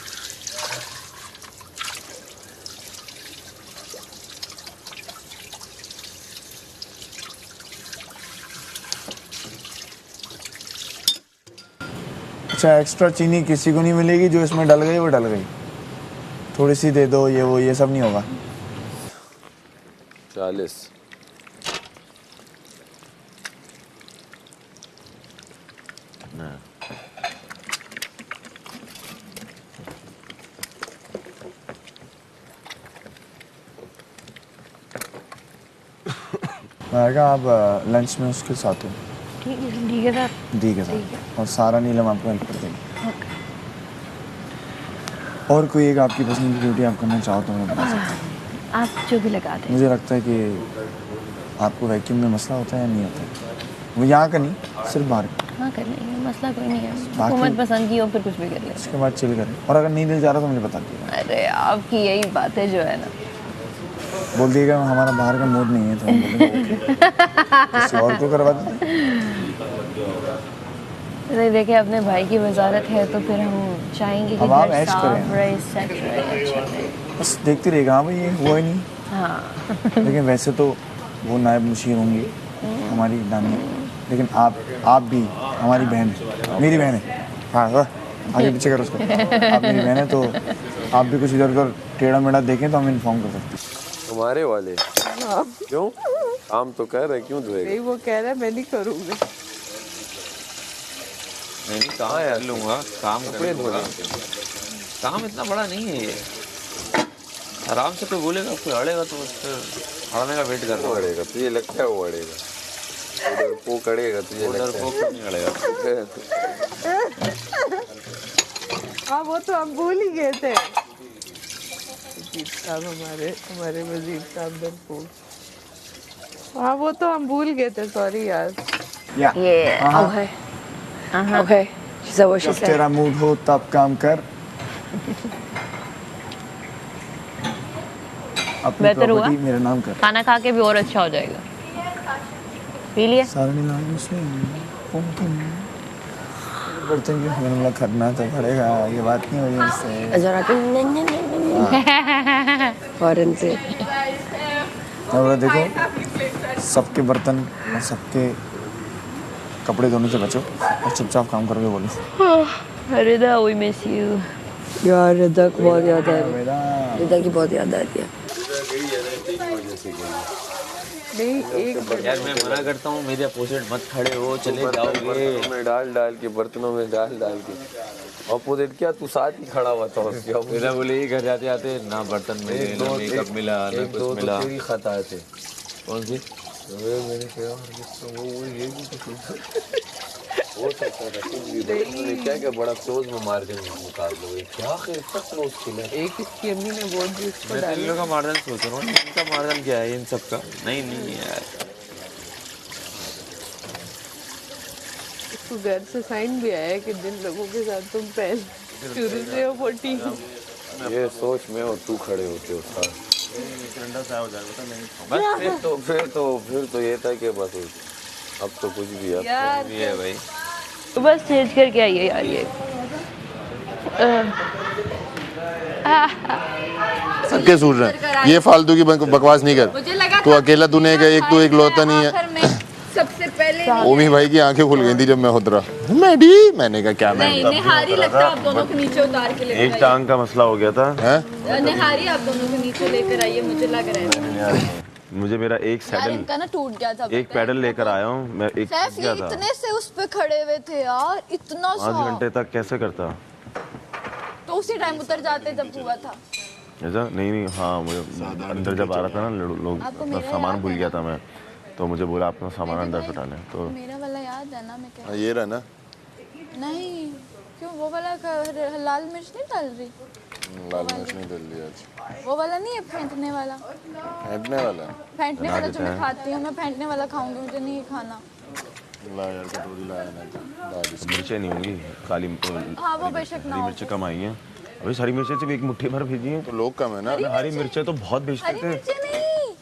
अच्छा एक्स्ट्रा चीनी किसी को नहीं मिलेगी, जो इसमें डल गई वो डल गई, थोड़ी सी दे दो, ये वो ये सब नहीं होगा। 40 आएगा आप लंच में उसके साथ हो, ठीक है सर। दी के साथ, और सारा नीलम आपको हेल्प कर देगी। और कोई एक आपकी पसंद की ड्यूटी आप करना चाहो तो मैं बता सकता हूँ। आप जो भी लगा दें। मुझे लगता है कि आपको वैक्यूम में मसला होता है या नहीं होता है? वो यहाँ का नहीं, सिर्फ बाहर का। हाँ कर लेंगे, मसला कोई नहीं है। हुकूमत पसंद की हो फिर कुछ भी कर लेंगे। उसके बाद चिल करें, और अगर नहीं दिल जा रहा तो मुझे बता दीजिएगा। अरे आपकी यही बातें जो है ना, बोल दिएगा हमारा बाहर का मूड नहीं है तो हम बोलेंगे किसी और को करवा देते। अरे देखिए अपने भाई की वजारत है तो फिर हम चाहेंगे कि अब आप घर ऐश साफ करें। रहे, सेट रहे, अच्छा रहे। बस देखते रहेगा। हाँ भाई ये हुआ ही नहीं, हाँ लेकिन वैसे तो वो नायब मुशीर होंगी हमारी दानिया, लेकिन आप भी हमारी बहन है, मेरी बहन है। हाँ वाह, आगे पीछे करो उसको। आप मेरी बहन है तो आप भी कुछ इधर उधर टेढ़ा मेढ़ा देखें तो हम इन्फॉर्म कर सकते हैं। हमारे वाले क्यों काम तो कह रहे, क्यों धोएगा? नहीं वो कह रहा है मैं नहीं करूँगा। नहीं कहाँ यार लूँगा, काम करें दूँगा। काम इतना बड़ा नहीं है ये, आराम से कोई बोलेगा, कोई अड़ेगा तो फिर अड़ने का वेट करना अड़ेगा तुझे लगता है वो अड़ेगा? उधर पोक अड़ेगा तुझे लगता है? पोक नहीं अड़ेगा। हाँ वो तो हम भूल ही गए थे। वजीर साहब हमारे वजीर साहब डरपोक। हाँ वो तो हम भूल गए थे, सॉरी यार। Okay. Okay. She said what she जब said. तेरा मूड हो तब काम कर। अपनी बेहतर हुआ? प्रॉपर्टी मेरा नाम कर। खाना खा के भी और अच्छा हो जाएगा। पी लिया? सारा नीलाम से बर्तन की हमला करना तो पड़ेगा, ये बात नहीं हुई इससे। जरा फौरन से। और देखो सबके बर्तन और सबके कपड़े धोने से बचो और चुपचाप काम करके बोलो। रिदा we miss you। यार रिदा को बहुत याद आ रही है, रिदा की बहुत याद आ रही है। नहीं एक यार मैं मना करता हूँ, मेरे अपोजिट मत खड़े हो, चले जाओगे। में डाल के बर्तनों में डाल के अपोजिट क्या तू साथ ही खड़ा हुआ था उसके। मेरा बोले ही घर जाते आते ना बर्तन मिले, ना मेकअप मिला, ना कुछ मिला। तेरी खता थे। कौन सी? मैंने कहा वो ये भी हो सकता था क्या क्या बड़ा क्लोज में मार्जिन निकाल लो। क्या तक क्लोज किया? एक इसकी अम्मी ने बोल दी इसको मैं इन लोगों का मार्जिन सोच रहा हूँ, इनका मार्जिन क्या है इन सब का? नहीं यार, इसको घर से साइन भी आया कि जिन लोगों के साथ तुम पहले शुरू से हो 40। ये सोच में और तू खड़े होते हो साथ। बस फिर तो ये था कि बस अब तो कुछ भी है भाई। तो बस चेंज करके आइए यार ये। सबके सूट रहे, ये फालतू की बकवास नहीं कर। तू अकेला तूने का एक, तू एक लौता नहीं है। सबसे पहले ओमी भाई की आंखें खुल गई थी जब मैं उतरा। मैंने कहा क्या मैं निहारी लगता आप दोनों को नीचे उतार के लेकर एक टांग का मसला हो गया था। हैं? निहारी आप दोनों को नीचे लेकर आइए, मुझे लग रहा है मुझे मेरा एक यार सैडल, इनका ना टूट गया था। एक पैडल लेकर आया हूँ मैं। एक सैफ ये गया था इतने से उस पे खड़े हुए थे यार, इतना 5 सा घंटे तक कैसे करता तो उसी टाइम उतर जाते जब हुआ था। ऐसा? नहीं हाँ, मुझे अंदर जब आ रहा था ना लोग, आपको अपना मेरा सामान याद भूल है गया था मैं, तो मुझे बोला अपना सामान अंदर से डालें तो मेरा वाला याद है ना? मैं क्या ये रहा ना, नहीं क्यों वो वाला लाल मिर्च नहीं डाल रही? लाल मिर्च नहीं डाल दिया आज। वो वाला नहीं है फेंटने वाला? फेंटने वाला फेंटने वाला जो मैं खाती हूँ, मैं फेंटने वाला खाऊंगी, मुझे नहीं खाना। ला यार कटोरी लाया ना। मिर्चें नहीं होंगी, काली हाँ वो बेशक ना हरी हो। मिर्चें कम आई हैं। अभी हरी मिर्चें सिर्फ एक मुट्ठी भर भेजी हैं। तो लोग कम है ना। हरी मिर्चें तो बहुत भेजते हरी थे। मिर्ची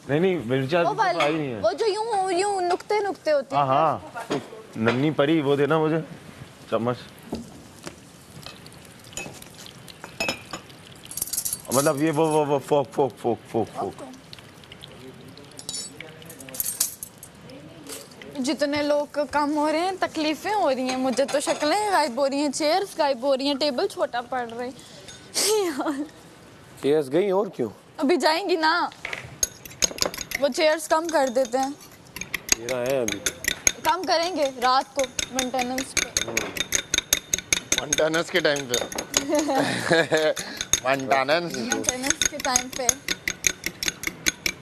नहीं मिर्चा वो तो आई वाली, नहीं है। वो जो यूं नुक्ते होते हैं। हाँ नन्ही परी वो देना मुझे चम्मच। मतलब ये वो फोक। जितने लोग कम हो रहे हैं तकलीफें हो रही हैं, मुझे तो शक्लें गायब हो रही हैं, चेयर्स गायब हो रही हैं, टेबल छोटा पड़ रहा है यार। चेयर्स गई और क्यों? अभी जाएंगी ना, वो चेयर्स कम कर देते हैं। मेरा है अभी कम करेंगे रात को मेंटेनेंस पे। मेंटेनेंस के टाइम पे मेंटेनेंस के टाइम पे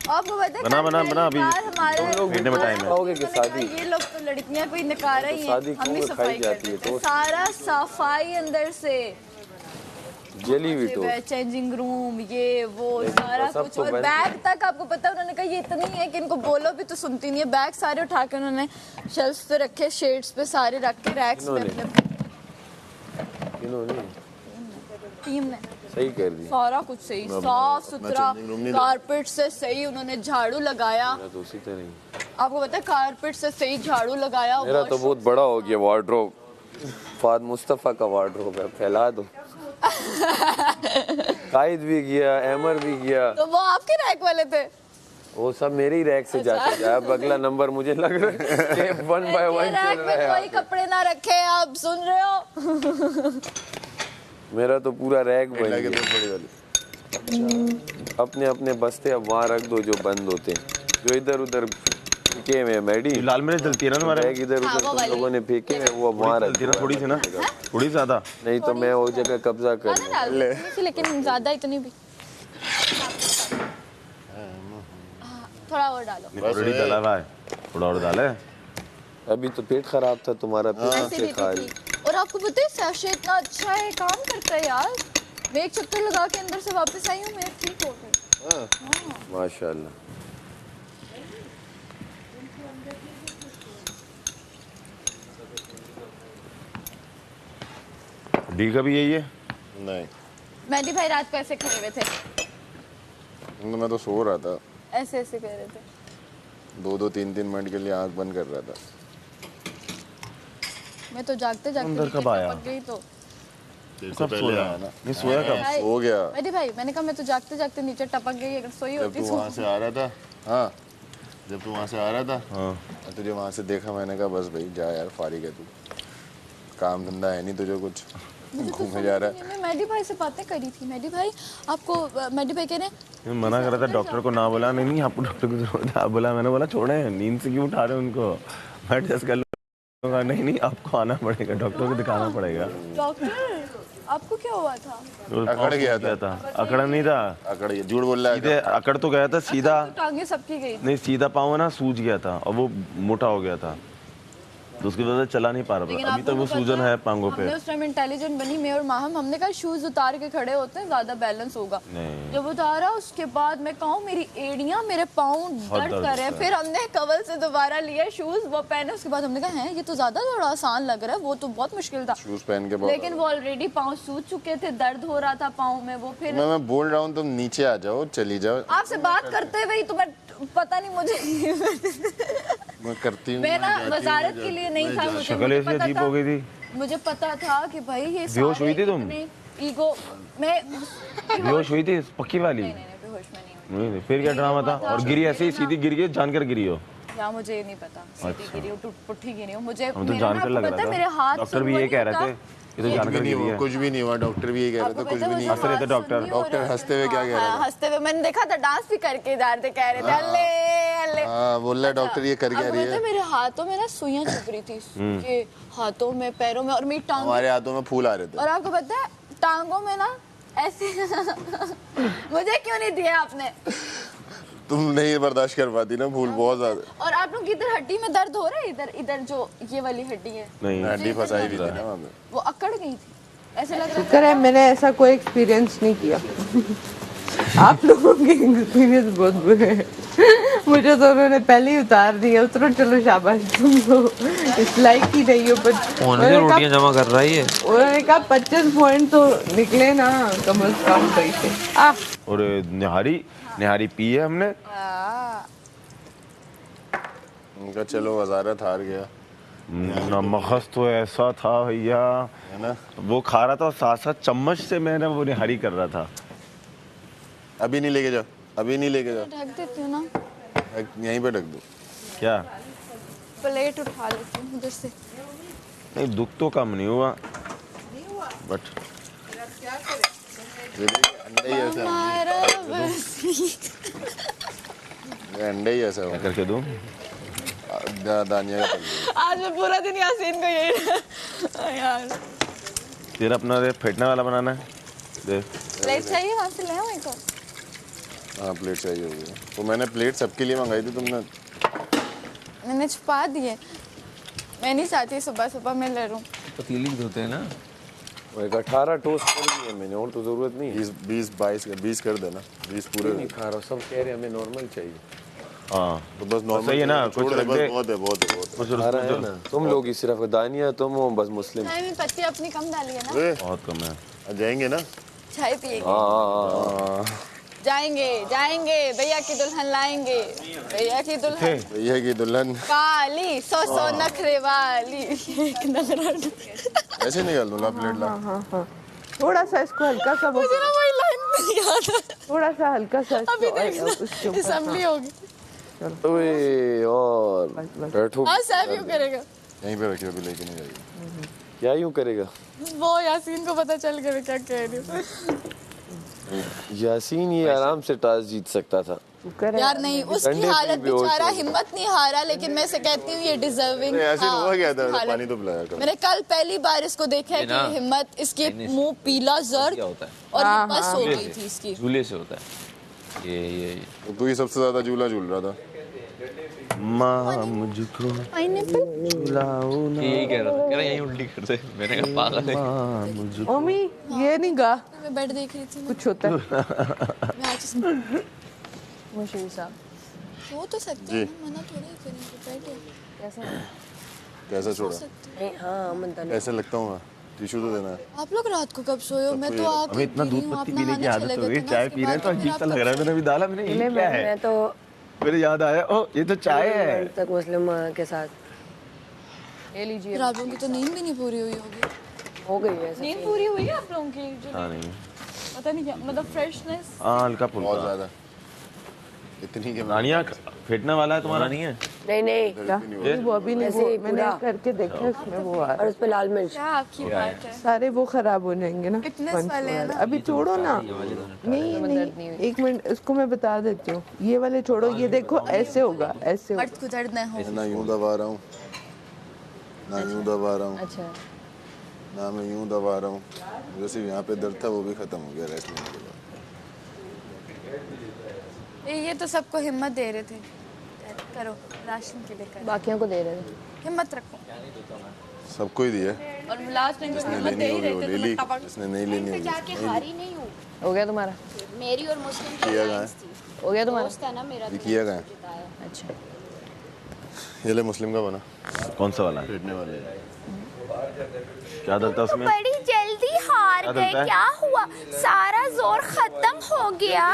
आपको पता है बना अभी हमारे में टाइम है। खाओगे कि शादी? ये लोग तो लड़कियां कोई नकारा ही शादी हैं, हम ही खाई सफाई जाती है करते हैं। तो सारा सफाई अंदर से, जेली भी तो चेंजिंग रूम, ये वो सारा सब कुछ, तो और बंद बैग तक आपको पता है उन्होंने कहा ये इतनी है कि इनको बोलो भी तो सुनती नहीं है। बैग सारे उठा के उन्होंने शेल्फ पे रखे, शेड्स पे सारे रख के, रैक्स पे। इन्होंने टीम ने सही कर दी। सारा कुछ सही, साफ सुथरा, कारपेट से सही उन्होंने झाड़ू लगाया। मेरा तो उसी तरह ही। आपको पता है कारपेट से सही झाड़ू लगाया। मेरा तो बहुत बड़ा हो गया वार्डरोब, फाद मुस्तफा का वार्डरोब है, फैला दो। कायद भी गया, एमर भी गया। तो वो आपके रैक वाले थे? वो सब मेरे ही रैक से जाते जाए। अब अगला नंबर मुझे लग रहा है 1 by 1 चल रैक रहा में है। कोई कपड़े ना रखे, आप सुन रहे हो? मेरा तो पूरा रैक बन गया। अपने अपने बस्ते अब वहाँ रख दो जो बंद होते हैं, जो इधर उधर फेंके हुए। मैडी लाल मिर्च जलती है ना तुम्हारे? बैग इधर उधर तुम लोगों ने फेंके हैं, वो अब वहाँ रख ना, थोड़ी सी ना, थोड़ी ज्यादा। नहीं तो मैं वो जगह कब्जा कर लूं। लेकिन ज्यादा इतनी भी थोड़ा और डालो। ऑलरेडी डाला हुआ है, थोड़ा और डाले। अभी तो पेट खराब था तुम्हारा, पेट ऐसे से भी खा तो ठीक। और आपको पता है सैशे इतना अच्छा है, काम करता है यार। मैं एक चक्कर लगा के अंदर से वापस आई हूँ, मैं ठीक हो गई। माशाल्लाह। डी का भी यही है? नहीं, मेहदी भाई रात को ऐसे खड़े हुए थे, मैं तो सो रहा था, ऐसे ऐसे कह रहे थे। 2-2, 3-3 मिनट के लिए आंख बंद कर रहा था। मैं तो जागते जागते अंदर कब आया? टपक गई। तो कब सोया? नहीं सोया कब? सो गया मेहदी भाई, मैंने कहा मैं तो जागते जागते नीचे टपक गई, अगर सोई जब होती तू वहाँ से आ रहा था। हाँ, जब तू वहाँ से आ रहा था, हाँ। तुझे वहाँ से देखा, मैंने कहा बस भाई जा यार, फारिग है तू, काम धंधा है नहीं तुझे कुछ, घूमने जा रहा है। मैं मेहदी भाई से बातें करी थी। मेहदी भाई आपको, मेहदी भाई कह रहे हैं मना कर रहा था डॉक्टर को, ना बोला नहीं आपको डॉक्टर की जरूरत है। आप बोला, मैंने बोला छोड़े, नींद से क्यों उठा रहे उनको, मैं एडजस्ट कर लूँगा। नहीं आपको आना पड़ेगा, डॉक्टर को दिखाना पड़ेगा। डॉक्टर आपको क्या हुआ था? अकड़ गया था। अकड़ा नहीं था, अकड़ गया, झूठ बोल रहा है। सीधे अकड़ तो गया था, सीधा टांगे सबकी गई। नहीं, सीधा पाँव ना सूज गया था और वो मोटा हो गया था, तो उसकी वजह से चला नहीं पा रहा था। अभी तक वो सूजन है पांगों पे। हमने उस टाइम इंटेलिजेंट बनी मैं और माहम, हमने कहा शूज उतार के खड़े होते हैं, ज्यादा बैलेंस होगा। जब उतारा उसके बाद मैं कहूँ मेरी एड़ियां, मेरे पाँव दर्द कर रहे हैं। फिर हमने कवल से दोबारा लिया शूज, वो पहने। उसके बाद हमने कहा है ये तो ज्यादा थोड़ा आसान लग रहा है, वो तो बहुत मुश्किल था शूज पहन के। लेकिन वो ऑलरेडी पाँव सूज चुके थे, दर्द हो रहा था पाँव में। वो फिर मैं बोल रहा हूँ तुम नीचे आ जाओ, चली जाओ। आपसे बात करते हुए तो मैं पता नहीं मुझे मैं करती हूँ, मैं ना वजारत के लिए नहीं था, शक्ल ऐसी अजीब हो गई थी। मुझे पता था कि भाई ये बेहोश हुई थी तुम? ईगो मैं बेहोश हुई थी पक्की वाली? बेहोश में नहीं नहीं, फिर क्या ड्रामा था? और गिरी ऐसे ही सीधी गिर गई, जानकर गिरी हो? या मुझे ये नहीं पता, सीधी गिरी हो, पुट्ठी गिरी हो। मुझे हम तो जानकर लग रहा था, मेरे हाथ डॉक्टर भी ये कह रहे थे, ये तो जानकर गिरी है। कुछ भी नहीं हुआ, डॉक्टर भी ये कह रहे थे, कुछ भी नहीं हंस रहे थे डॉक्टर। डॉक्टर हंसते हुए क्या कह रहे थे? हंसते हुए मैंने देखा था, डांस भी करके जा रहे थे, कह रहे थे अल्ले अल्ले। हाँ, बोल रहा डॉक्टर ये कर क्या रही है। मेरे हाथों में ना सुइयां चुभ रही थी, के हाथों में, पैरों में, और मेरी टांग, हमारे हाथों में फूल आ रहे थे। और आपको पता है टांगों में ना ऐसे मुझे क्यों नहीं दिया आपने? तुम नहीं बर्दाश्त कर पाती ना फूल, बहुत ज्यादा। और आप लोग की इधर हड्डी में दर्द हो रहा है, इधर इधर जो ये वाली हड्डी है, नहीं हड्डी फंसाई भी थी ना वहाँ पे। वो अकड़ गई थी, ऐसे लग रहा शुक्र है मैंने ऐसा कोई एक्सपीरियंस नहीं किया। आप लोगों के एक्सपीरियंस बहुत बुरे हैं। मुझे तो उन्होंने पहले ही उतार दिया, उतरो चलो शाबाश, तुम तो इस लाइक ही नहीं हो। फोन से रोटियां जमा कर रहा है ये। उन्होंने कहा 25 पॉइंट तो निकले ना कम से कम कहीं से। और निहारी पी है हमने। उनका चलो वजारत हार गया। नमक तो ऐसा था भैया, है ना, वो खा रहा था और साथ साथ चम्मच से मैंने वो निहारी कर रहा था। अभी नहीं लेके जाओ, अभी नहीं लेके जाओ, ढक देती हूँ ना, यहीं पे ढक दो। क्या प्लेट उठा लेती हूँ उधर से। नहीं दुख तो कम नहीं हुआ बट अंडे ही ऐसा अंडे ही ऐसा क्या करके दूँ दानिया का आज मैं पूरा दिन यासीन को यही यार। तेरा अपना दे फेंटने वाला बनाना है दे। प्लेट चाहिए वहाँ से ले आओ एक और। हाँ प्लेट चाहिए होगी तो मैंने प्लेट सबके लिए मंगाई थी तुमने मैंने छुपा दिए। मैं नहीं चाहती सुबह सुबह मैं ले लूँ। पतीली भी होते हैं ना। वो एक 18 टोस्ट कर दिए मैंने और तो जरूरत नहीं है। 20 कर देना 20 पूरे नहीं खा रहा सब कह रहे हमें नॉर्मल चाहिए। हाँ तो बस नॉर्मल सही है ना कुछ रख दे बहुत है खा रहा है ना तुम लोग ही सिर्फ दानिया तुम हो बस मुस्लिम। चाय में पत्ती अपनी कम डाली है ना। बहुत कम है जाएंगे ना चाय पिएंगे। हाँ जाएंगे भैया की दुल्हन लाएंगे। भैया की दुल्हन काली सो नखरे वाली एक नखरा ऐसे निकाल दूँ प्लेट ला। हाँ थोड़ा सा इसको हल्का सा वो मुझे ना वही लाइन नहीं याद है। थोड़ा सा हल्का सा अभी देखना असेंबली होगी। ओए और बैठो हाँ सैफ यूँ करेगा। यहीं पे रखियो अभी लेके नहीं जाएगी। क्या यूं करेगा वो यासीन को पता चल गया मैं क्या कह रही हूँ। यासीन ये आराम से टॉस जीत सकता था। यार नहीं उसकी हालत बेचारा हिम्मत नहीं हारा लेकिन मैं इसे कहती हूँ ये डिजर्विंग। यासीन हुआ क्या था पानी तो पिलाया कर। मैंने कल पहली बार इसको देखा है कि हिम्मत इसके मुंह पीला जर्द और ये बस हो गई थी इसकी। झूले से होता है ये तू ही सबसे ज्यादा झूला झूल रहा था। माँ मुझको झुलाओ ना यही कह रहा था कह रहा यहीं उल्टी कर दे। मैंने कहा पागल है। माँ मुझको मम्मी ये नहीं गा मैं बेड देख रही थी कुछ होता है मुशीर साहब सो तो सकते हैं ना मना थोड़ी करेंगे बैठो। कैसा छोड़ा नहीं हाँ मंदन ऐसे लगता हूँ मैं टिश्यू तो देना है। आप लोग रात को कब सोए हो? मैं तो आके हमें इतना दूध पत्ती पीने की आदत हो गई चाय पी रहे हैं तो अजीब सा लग रहा है। मैंने अभी डाला मैंने ये क्या है मैं तो मेरे याद आया ओ ये तो चाय है तक मुस्लिम के साथ ले लीजिए। आप लोगों की तो नींद भी नहीं पूरी हुई होगी। हो गई है नींद पूरी हुई है आप लोगों की? हाँ नहीं पता नहीं क्या मतलब फ्रेशनेस। हाँ हल्का बहुत फुल्का ज्यादा इतनी के दानिया फेंटने वाला है तुम्हारा नहीं है नहीं वो अभी नहीं ऐसे वो ही मैंने पूरा। करके देखा उसमें वो आ और उस पे लाल मिर्च क्या आपकी बात है? सारे वो खराब हो जाएंगे ना Fitness पंच वाले हैं वाले। ना। अभी छोड़ो ना नहीं एक मिनट इसको मैं बता देती हूँ ये वाले छोड़ो ये देखो ऐसे होगा ऐसे होगा। मर्द को दर्द न हो। ना यूं दबा रहा हूँ ना यूं दबा रहा हूँ अच्छा ना मैं यूं दबा रहा हूँ। मुझे सिर्फ यहाँ पे दर्द था वो भी खत्म हो गया रेस्ट लेने के बाद। ये तो सबको हिम्मत दे रहे थे करो राशन के लिए करो बाकियों को दे रहे थे हिम्मत रखो। सबको ही दिया और लास्ट टाइम जिसने लेनी होगी वो ले ली जिसने नहीं लेनी होगी जाके हारी नहीं हूँ। हो गया तुम्हारा मेरी और मुस्लिम की किया alliance कहाँ थी। हो गया तुम्हारा दोस्त है ना मेरा ये किया कहाँ जिताया। अच्छा ये ले मुस्लिम का बना कौन सा वाला है फेंटने वाले क्या डलता उसमें बड़ी जल्दी हार क्या गए डलता है? क्या हुआ? सारा जोर खत्म हो गया।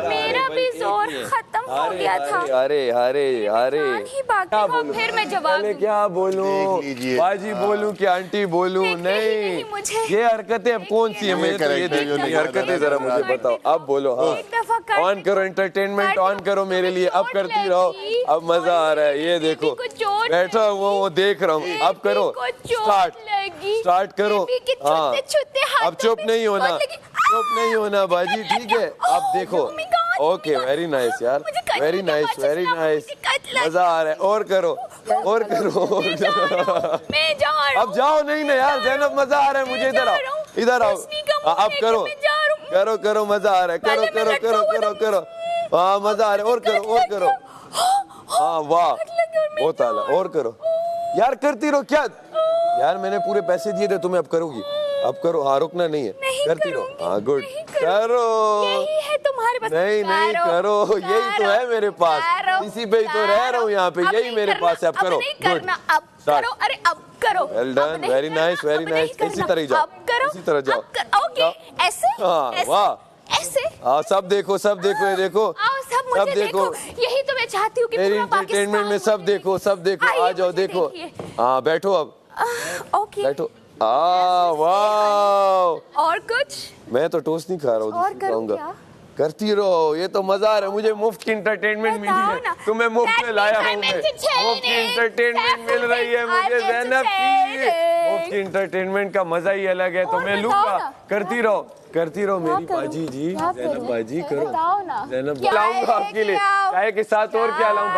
मेरा भी जोर खत्म हो गया था। अरे अरे अरे जान ही बाकी था, फिर मैं जवाब पहले दूं। क्या बोलूं देख लीजिए। बाजी बोलूं कि आंटी बोलूं देखते ही नहीं नहीं मुझे। ये हरकतें अब कौन सी है ये मुझे तो ये character जो देखनी निकाला हरकतें जरा मुझे बताओ अब बोलो हाँ एक दफा कर ऑन करो एंटरटेनमेंट ऑन करो मेरे लिए अब करती रहो अब मजा आ रहा है ये देखो को चोट बैठा हुआ वो देख रहा हूँ अब करो स्टार्ट करो हाँ अब चुप नहीं होना चुप नहीं होना बाजी ठीक है अब देखो ओके वेरी नाइस यार वेरी नाइस मजा आ रहा है और करो मैं जा रहा अब जाओ नहीं ना यार जैनब मजा आ रहा है मुझे इधर आओ अब करो मजा आ रहा है करो हाँ मजा आ रहा है और करो हाँ वाह बहुत आला और करो यार करती रहो क्या यार मैंने पूरे पैसे दिए थे तुम्हें अब करोगी अब करो हाँ रुकना नहीं है करती रहो हाँ गुड करो यही है तुम्हारे पास नहीं करो यही तो है मेरे पास इसी पे ही तो रह रहा हूँ यहाँ पे यही मेरे पास है अब करो गुड अब करो अरे अब करो वेल डन वेरी नाइस इसी तरह जाओ इसी तरह जाओ ओके ऐसे हाँ वाह ऐसे हाँ सब देखो ये देखो आओ सब मुझे देखो यही तो मैं चाहती हूँ कि मेरी पूरा एंटरटेनमेंट में सब देखो आ जाओ देखो हाँ बैठो अब ओके बैठो वाह और कुछ मैं तो टोस्ट नहीं खा रहा हूँ और दूसरी करूँ खाऊंगा क्या करती रहो, ये तो मजा आ रहा है मुझे, मुफ्त की इंटरटेनमेंट मिली है, तुम्हें मुफ्त में लाया हूँ मैं, मुफ्त की इंटरटेनमेंट मिल रही है मुझे ज़ैनब की, मुफ्त की इंटरटेनमेंट का मजा ही अलग है, तो मैं लूंगा, करती रहो मेरी बाजी जी, ज़ैनब बाजी करो, ज़ैनब लाऊंगा आपके लिए, चाय के साथ और क्या लाऊं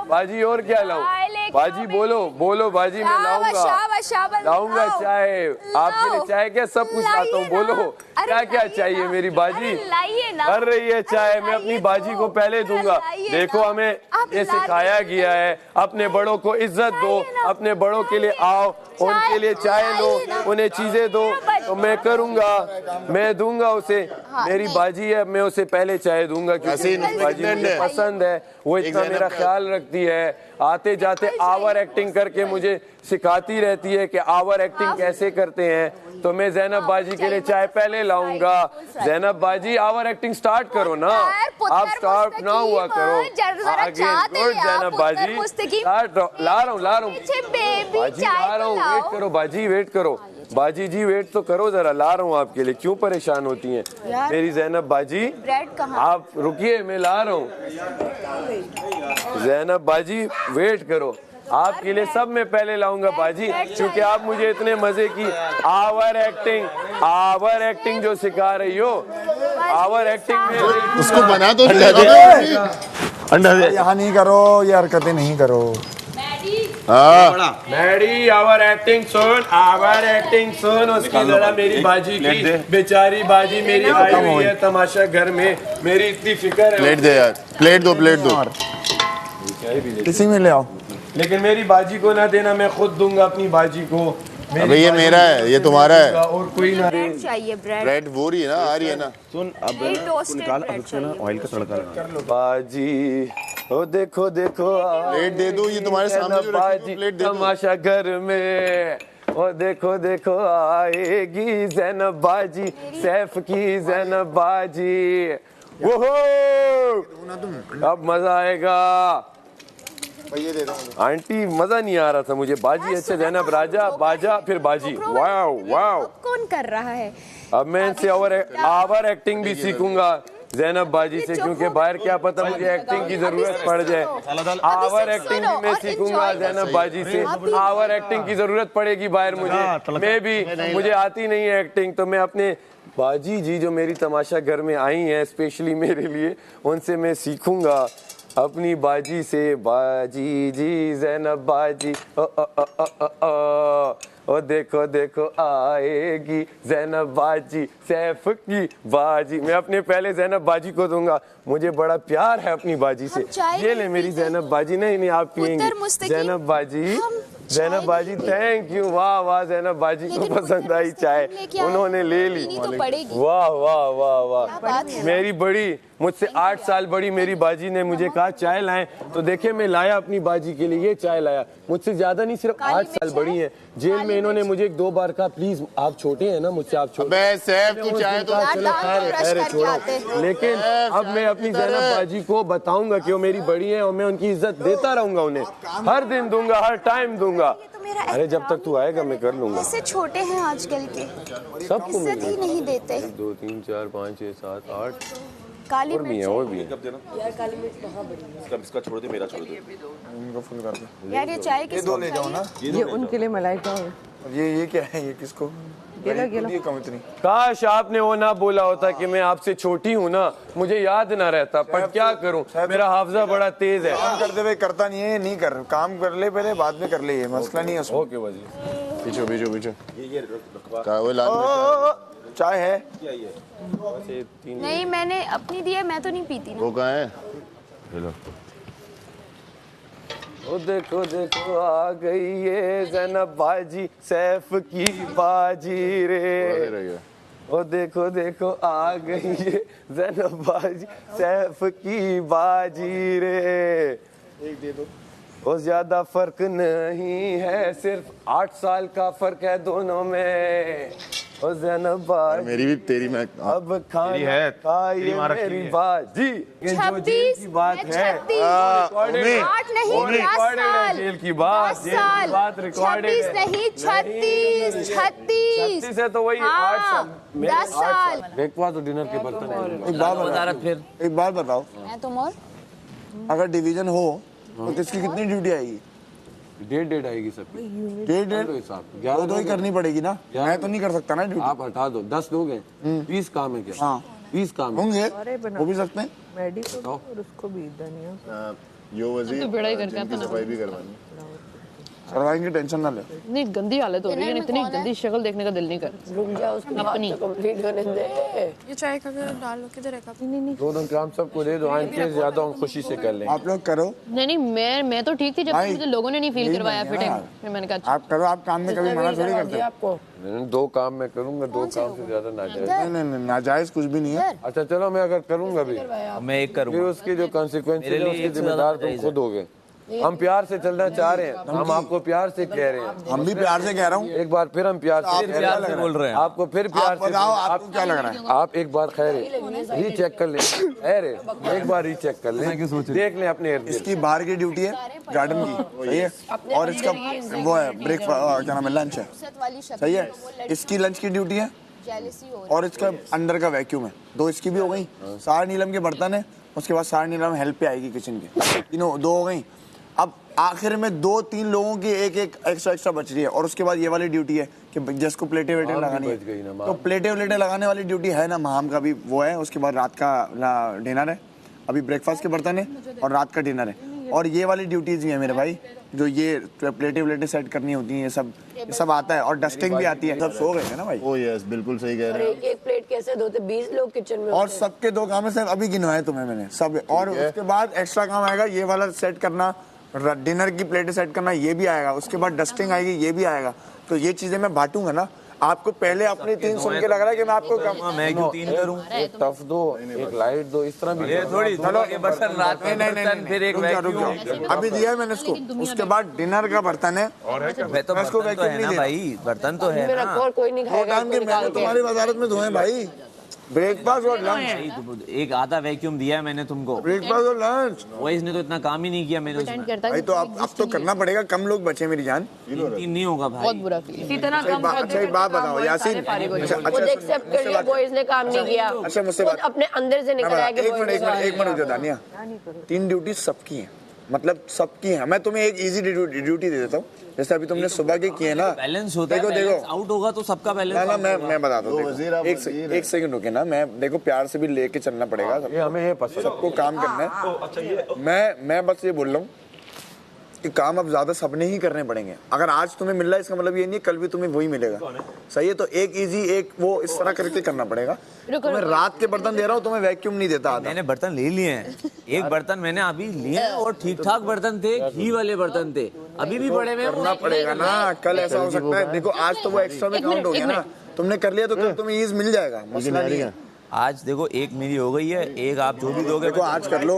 बाजी और क्या लाऊं बाजी, बोलो बाजी, मैं लाऊंगा चाय आपके लिए, चाय क्या सब कुछ लाता हूँ, बोलो क्या क्या चाहिए मेरी बाजी, कर रही है चाय, मैं अपनी बाजी को पहले दूंगा, देखो हमें ये सिखाया गया है, अपने बड़ों को इज्जत दो, अपने बड़ों के लिए आओ, उनके लिए चाय लो, उन्हें चीजें दो, तो मैं करूंगा, मैं दूंगा उसे, मेरी बाजी है, मैं उसे पहले चाय दूंगा क्योंकि बाजी मुझे पसंद है, वो इतना मेरा ख्याल रखती है, आते जाते आवर एक्टिंग करके मुझे सिखाती रहती है कि आवर एक्टिंग कैसे करते हैं, तो मैं ज़ैनब बाजी के लिए चाय पहले लाऊंगा। ज़ैनब बाजी आवर एक्टिंग स्टार्ट करो ना, आप स्टार्ट ना हुआ करो, आगे गुड ज़ैनब बाजी, ला रहा हूँ बाजी, ला रहा हूँ, वेट करो बाजी, वेट करो बाजी जी, वेट तो करो जरा, ला रहा हूँ आपके लिए, क्यों परेशान होती हैं मेरी ज़ैनब बाजी, आप रुकिए मैं ला रहा हूँ, ज़ैनब बाजी वेट करो, आपके लिए सब मैं पहले लाऊंगा बाजी, क्योंकि आप मुझे इतने मजे की आवर एक्टिंग जो सिखा रही हो, आवर एक्टिंग में उसको बना तो अंडा दे, यहाँ नहीं करो, ये हरकतें नहीं करो, मैडी आवर एक्टिंग सुन उसकी जरा, मेरी बाजी की बेचारी बाजी मेरी आई हुई है तमाशा घर में, मेरी इतनी फिक्र है, प्लेट दे यार, प्लेट दो इसी में ले आओ, लेकिन मेरी बाजी को ना देना, मैं खुद दूंगा अपनी बाजी को, अबे ये मेरा है, ये तुम्हारा है, और कोई ना, ब्रेड वो रही है ना, आ रही है ना, सुन अब निकाल, अब उसमें ना ऑयल का तड़का लगा, बाजी ओ देखो प्लेट दे दो, ये तुम्हारे सामने जो रखी है, प्लेट दे दो, तमाशा घर में, ओ देखो आएगी ज़ैनब बाजी, सैफ की ज़ैनब बाजी, वो अब मजा आएगा, ये दे दो आंटी, मजा नहीं आ रहा था मुझे, बाजी अच्छा, ज़ैनब राजा बाजा फिर बाजी, वाओ कौन कर रहा है, अब मैं इनसे आवर एक्टिंग भी सीखूंगा ज़ैनब बाजी से, क्योंकि बाहर क्या पता मुझे एक्टिंग की जरूरत पड़ जाए, आवर एक्टिंग भी मैं सीखूंगा ज़ैनब बाजी से, आवर एक्टिंग की जरूरत पड़ेगी बाहर मुझे, मैं भी, मुझे आती नहीं है एक्टिंग, तो मैं अपने बाजी जी जो मेरी तमाशा घर में आई हैं स्पेशली मेरे लिए, उनसे मैं सीखूंगा अपनी बाजी से, बाजी जी ज़ैनब बाजी, ओ देखो आएगी ज़ैनब बाजी, सैफ की बाजी, मैं अपने पहले ज़ैनब बाजी को दूंगा, मुझे बड़ा प्यार है अपनी बाजी से, ये ले मेरी ज़ैनब बाजी, नहीं आप पियेंगी ज़ैनब बाजी, थैंक यू, वाह ज़ैनब बाजी को पसंद आई चाय, उन्होंने ले ली, वाह मेरी बड़ी, मुझसे 8 साल बड़ी मेरी बाजी ने मुझे कहा चाय लाएं, तो देखे मैं लाया अपनी बाजी के लिए ये चाय लाया, मुझसे ज्यादा नहीं, सिर्फ 8 साल बड़ी है, जेल में इन्होंने मुझे 1-2 बार कहा प्लीज आप छोटे हैं ना मुझसे, आप छोटे, चलो खैर छोड़ो, लेकिन अब मैं अपनी ज़ैनब बाजी को बताऊंगा कि वो मेरी बड़ी है और मैं उनकी इज्जत देता रहूंगा, उन्हें हर दिन दूंगा, हर टाइम दूंगा, अरे जब तक तू आएगा मैं कर लूंगा, ऐसे छोटे हैं आजकल के, सबको इज्जत ही नहीं देते, 2 3 4 5 6 7 8 काली और भी है, और भी है, यार काली मिर्च कहाँ बड़ी, इसका छोड़ दे, मेरा छोड़ दे, इनको फुल कर दो, यार ये चाय ये दो ले जाओ ना, ये उनके लिए मलाइका है, ये क्या है, ये किसको, ये कम इतनी, काश आपने वो ना बोला होता कि मैं आपसे छोटी हूँ ना, मुझे याद ना रहता, पर क्या करूँ, मेरा हाफजा बड़ा तेज है, काम करते हुए करता नहीं है, नहीं कर, काम कर ले पहले, बाद में कर ले, ये मसला नहीं है उसमें, ओके बाजी, पीछो चाय है, नहीं मैंने अपनी दी है, मैं तो नहीं पीती ना, वो कहाँ है, ओ देखो आ गई ये ज़ैनब बाजी, सैफ की बाजी रे, ओ देखो आ गई ये ज़ैनब बाजी, सैफ की बाजी रे, एक दे दो, वो ज्यादा फर्क नहीं है, सिर्फ 8 साल का फर्क है दोनों में। ओ ज़ैनब बाजी मेरी भी तेरी मैं अब खाना तेरी है, खाइए तेरी माँ रखी मेरी है। बाजी। ये जो जेल की बात है, 8 नहीं 10 साल, जेल की बात, 10 साल, 26 नहीं 36 36 है तो वही 8 साल 10 साल। ब्रेकफास्ट और डिनर के बर्तन है। एक बात वजारत फिर बताओ, एक बात बताओ, मैं तुम और अगर डिवीजन हो तो किसकी कितनी ड्यूटी आएगी? 1.5 आएगी सबकी। 1.5 दो ही करनी पड़ेगी ना, मैं तो नहीं कर सकता ना ड्यूटी। आप हटा दो, 10 लोग हैं, 20 काम है क्या? हाँ 20 काम है। होंगे, वो भी सकते हैं। मैडी को और उसको भी धनिया यो वजीर तो बड़ा ही करके जिनकी सफाई भी करवानी। करवाएंगे, टेंशन ना ले। नहीं गंदी हालत हो रही है, इतनी गंदी शक्ल देखने का दिल नहीं कर रुक जा, उसकी बात तो कंप्लीट होने दे। ये चाय का डालो किधर है कप? नहीं नहीं दोनों काम सबको दे दो, आंटी ज्यादा खुशी से कर लें। आप लोग करो, नहीं मैं तो ठीक थी जब भाई, मुझे लोगों ने नहीं फील यही करवाया बात फिर है टाइम ना। फिर मैंने कहा आप करो, आप काम में कभी मना थोड़ी करते। आपको मैंने 2 काम मैं करूंगा, 2 काम से ज्यादा ना जाए। नहीं, नाजायज कुछ भी नहीं है। अच्छा चलो, मैं अगर करूंगा भी मैं एक फिर करूँगा। उसके जो कॉन्सिक्वेंसेस मेरे है लिए उसके एक से जिम्मेदार ज्यादा तुम खुद होगे। हम प्यार से चलना चाह रहे हैं, हम आपको प्यार से कह रहे हैं। हम भी प्यार से कह रहा हूँ। एक बार फिर हम प्यार से प्यार से बोल रहे हैं। आपको फिर प्यार आप से बताओ, आपको क्या लग रहा है? आप एक बार खैर रीचेक कर लें, खैर एक बार रीचेक कर लें, देख लें अपने इर्द गिर्द। इसकी बाहर की ड्यूटी है गार्डन की, सही है, और इसका वो है ब्रेकफास्ट, क्या नाम है, लंच है, सही है। इसकी लंच की ड्यूटी है और इसका अंडर का वैक्यूम है, 2 इसकी भी हो गई। सार नीलम के बर्तन है, उसके बाद सार नीलम हेल्प पे आएगी किचन के, तीनों 2 हो गई। अब आखिर में 2-3 लोगों की एक एक्स्ट्रा बच रही है, और उसके बाद ये वाली ड्यूटी है कि जिसको प्लेटें वेटें लगानी है, तो प्लेटें वेटें लगाने वाली ड्यूटी है ना, माम का भी वो है। उसके बाद रात का डिनर है, अभी ब्रेकफास्ट के बर्तन है और रात का डिनर है, और ये वाली ड्यूटीज भी है मेरे भाई, जो ये प्लेटें वेटें सेट करनी होती हैं, ये सब आता है, और डस्टिंग भी आती है। सब सो गए थे ना भाई? ओ यस, बिल्कुल सही कह और रहे हैं। एक प्लेट कैसे धोते? 20 लोग किचन में और सबके 2 काम है सर, अभी गिनवाए तुम्हें मैंने सब, और उसके बाद एक्स्ट्रा काम आएगा ये वाला सेट करना, डिनर की प्लेटें सेट करना, ये भी आएगा। उसके बाद डस्टिंग आएगी, ये भी आएगा। तो ये चीजें मैं बांटूंगा ना। आपको पहले अपनी 3 सुन के लग रहा है कि मैं आपको मैं क्यों 3 करूं? एक टफ दो, एक लाइट दो, इस तरह भी ये थोड़ी चलो, ये बर्तन रात में बर्तन फिर एक रुक जाओ, वैक्यूम। अभी दिया है मैंने इसको। उसके बाद डिनर का बर्तन है, मैं तो मैं इसको बर्तन तो वैक्यूम है नहीं ना दे रहा। भाई, बर्तन तो है मेरा ना। और कोई नहीं दो खाएगा टाइम के मैंने तुम्हारी वजारत में धोए भाई, ब्रेकफास्ट और लंच। एक आधा वैक्यूम दिया है मैंने तुमको, ब्रेकफास्ट और लंच वो इसने तो इतना काम ही नहीं किया मैंने उसमें। भाई, तो अब तो करना पड़ेगा। कम लोग बचे मेरी जान। 3 नहीं होगा भाई। बहुत बुरा फील इतना अच्छा, एक बात बताओ यासीन, खुद एक्सेप्ट कर लिया बॉयज ने काम नहीं किया, अच्छा, मुझसे खुद बात- अपने अंदर से निकल आया कि एक boys मिनट रुक जाओ दानिया। 3 ड्यूटी सबकी हैं, मतलब सबकी है। मैं तुम्हें एक इजी ड्यूटी दे देता हूँ, जैसे अभी तुमने सुबह की की है ना। बैलेंस होता है, देखो बैलेंस आउट होगा तो सबका बैलेंस। ना मैं बताता हूँ, एक सेकंड रुके ना। मैं देखो प्यार से भी लेके चलना पड़ेगा, हमें ये पसंद, सबको काम करना है। मैं बस ये बोल रहा हूँ कि काम अब ज्यादा सबने ही करने पड़ेंगे। अगर आज तुम्हें मिल रहा है इसका मतलब ये नहीं कल भी तुम्हें वही मिलेगा, सही है। तो एक इजी, एक वो इस तरह करके करना पड़ेगा। तुम्हें रात के बर्तन दे रहा हूँ, तुम्हें वैक्यूम नहीं देता आता। मैंने बर्तन ले लिए हैं, एक बर्तन मैंने अभी लिए हैं और ठीक ठाक बर्तन थे, घी वाले बर्तन थे, अभी भी पड़े हुए हैं। करना पड़ेगा ना, कल ऐसा हो सकता है। देखो आज तो वो एक्स्ट्रा में काउंट हो गया ना, तुमने कर लिया तो कल तुम्हें ईज मिल जाएगा, मसला नहीं है। आज देखो एक मेरी हो गई है, एक आप जो भी दोगे। देखो आज कर लो,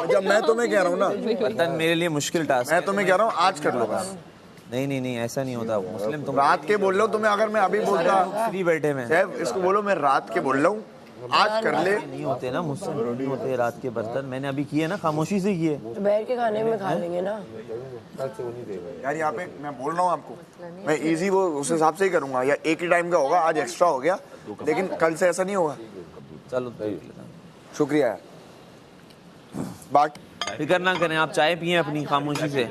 जब मैं तुम्हें कह रहा हूँ ना, बर्तन मेरे लिए मुश्किल टास्क। मैं तुम्हें कह रहा हूँ आज कर लो बस। नहीं ऐसा नहीं होता मुस्लिम। तुम रात के बोल रहा हूँ तुम्हें, अगर मैं अभी बोलता फ्री बैठे में सैफ इसको बोलो मैं रात के बोल रहा हूँ, आज कर ले। नहीं होते ना मुस्लिम, नहीं होते रात के बर्तन। मैंने अभी किए ना, खामोशी से किए। दोपहर के खाने में खा लेंगे ना यार यहाँ पे मैं बोल रहा हूँ आपको, मैं इजी वो उस हिसाब से ही करूंगा, या एक ही टाइम का होगा। आज एक्स्ट्रा हो गया, लेकिन कल से ऐसा नहीं होगा। चलो शुक्रिया यार। बाकी फिक्र ना करें, आप चाय पिए अपनी खामोशी से।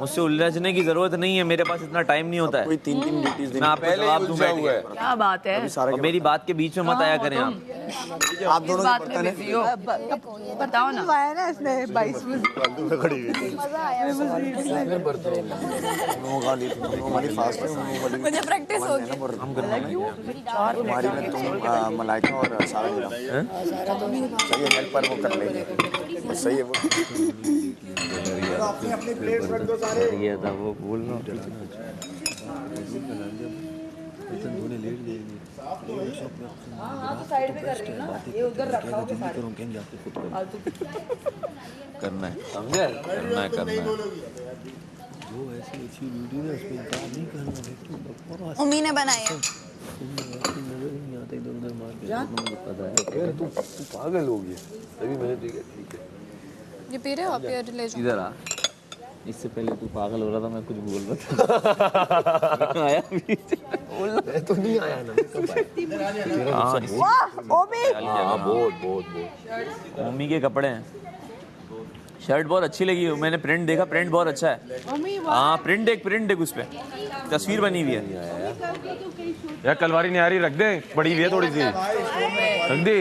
मुझसे उलझने की जरूरत नहीं है, मेरे पास इतना टाइम नहीं होता है। कोई 3 ड्यूटीज मैं आपको जवाब दूं बैठ के। क्या बात है? और मेरी बात के बीच में मत आया करें आप। आप दोनों बात में बिजी हो, बताओ ना। आया ना इसने 22 में फास्ट है, मुझे प्रैक्टिस हो गई। हमारी में तुम मलाइका और सारा सही है, हेल्प पर वो कर लेंगे, सही है वो। अपनी प्लेट रख दो सारे। ये था वो बोल रहा धोने लेट जाएगी। साइड में कर रही हूँ ना, ये उधर रखा होगा सारे। करना है, समझे? करना है। जो ऐसी अच्छी वीडियो है उसमें इनकार नहीं करना है। उम्मी ने बनाई है। नजर नहीं आता इधर उधर मार के मुझे पता है। तू पागल हो गया तभी मैंने ठीक है ये पी रहे हो आप? ये ले जाओ। इधर आ। इससे पहले तू पागल हो रहा था, मैं कुछ बोल रहा था। आया मैं तो नहीं आया ना, कब आया? हाँ, बहुत। मम्मी के कपड़े हैं। शर्ट बहुत अच्छी लगी है, मैंने प्रिंट देखा, प्रिंट बहुत अच्छा है। हाँ, प्रिंट देख उस पे तस्वीर बनी हुई है। यार कलवारी निहारी रख दे, पड़ी हुई है थोड़ी सी, रख दे।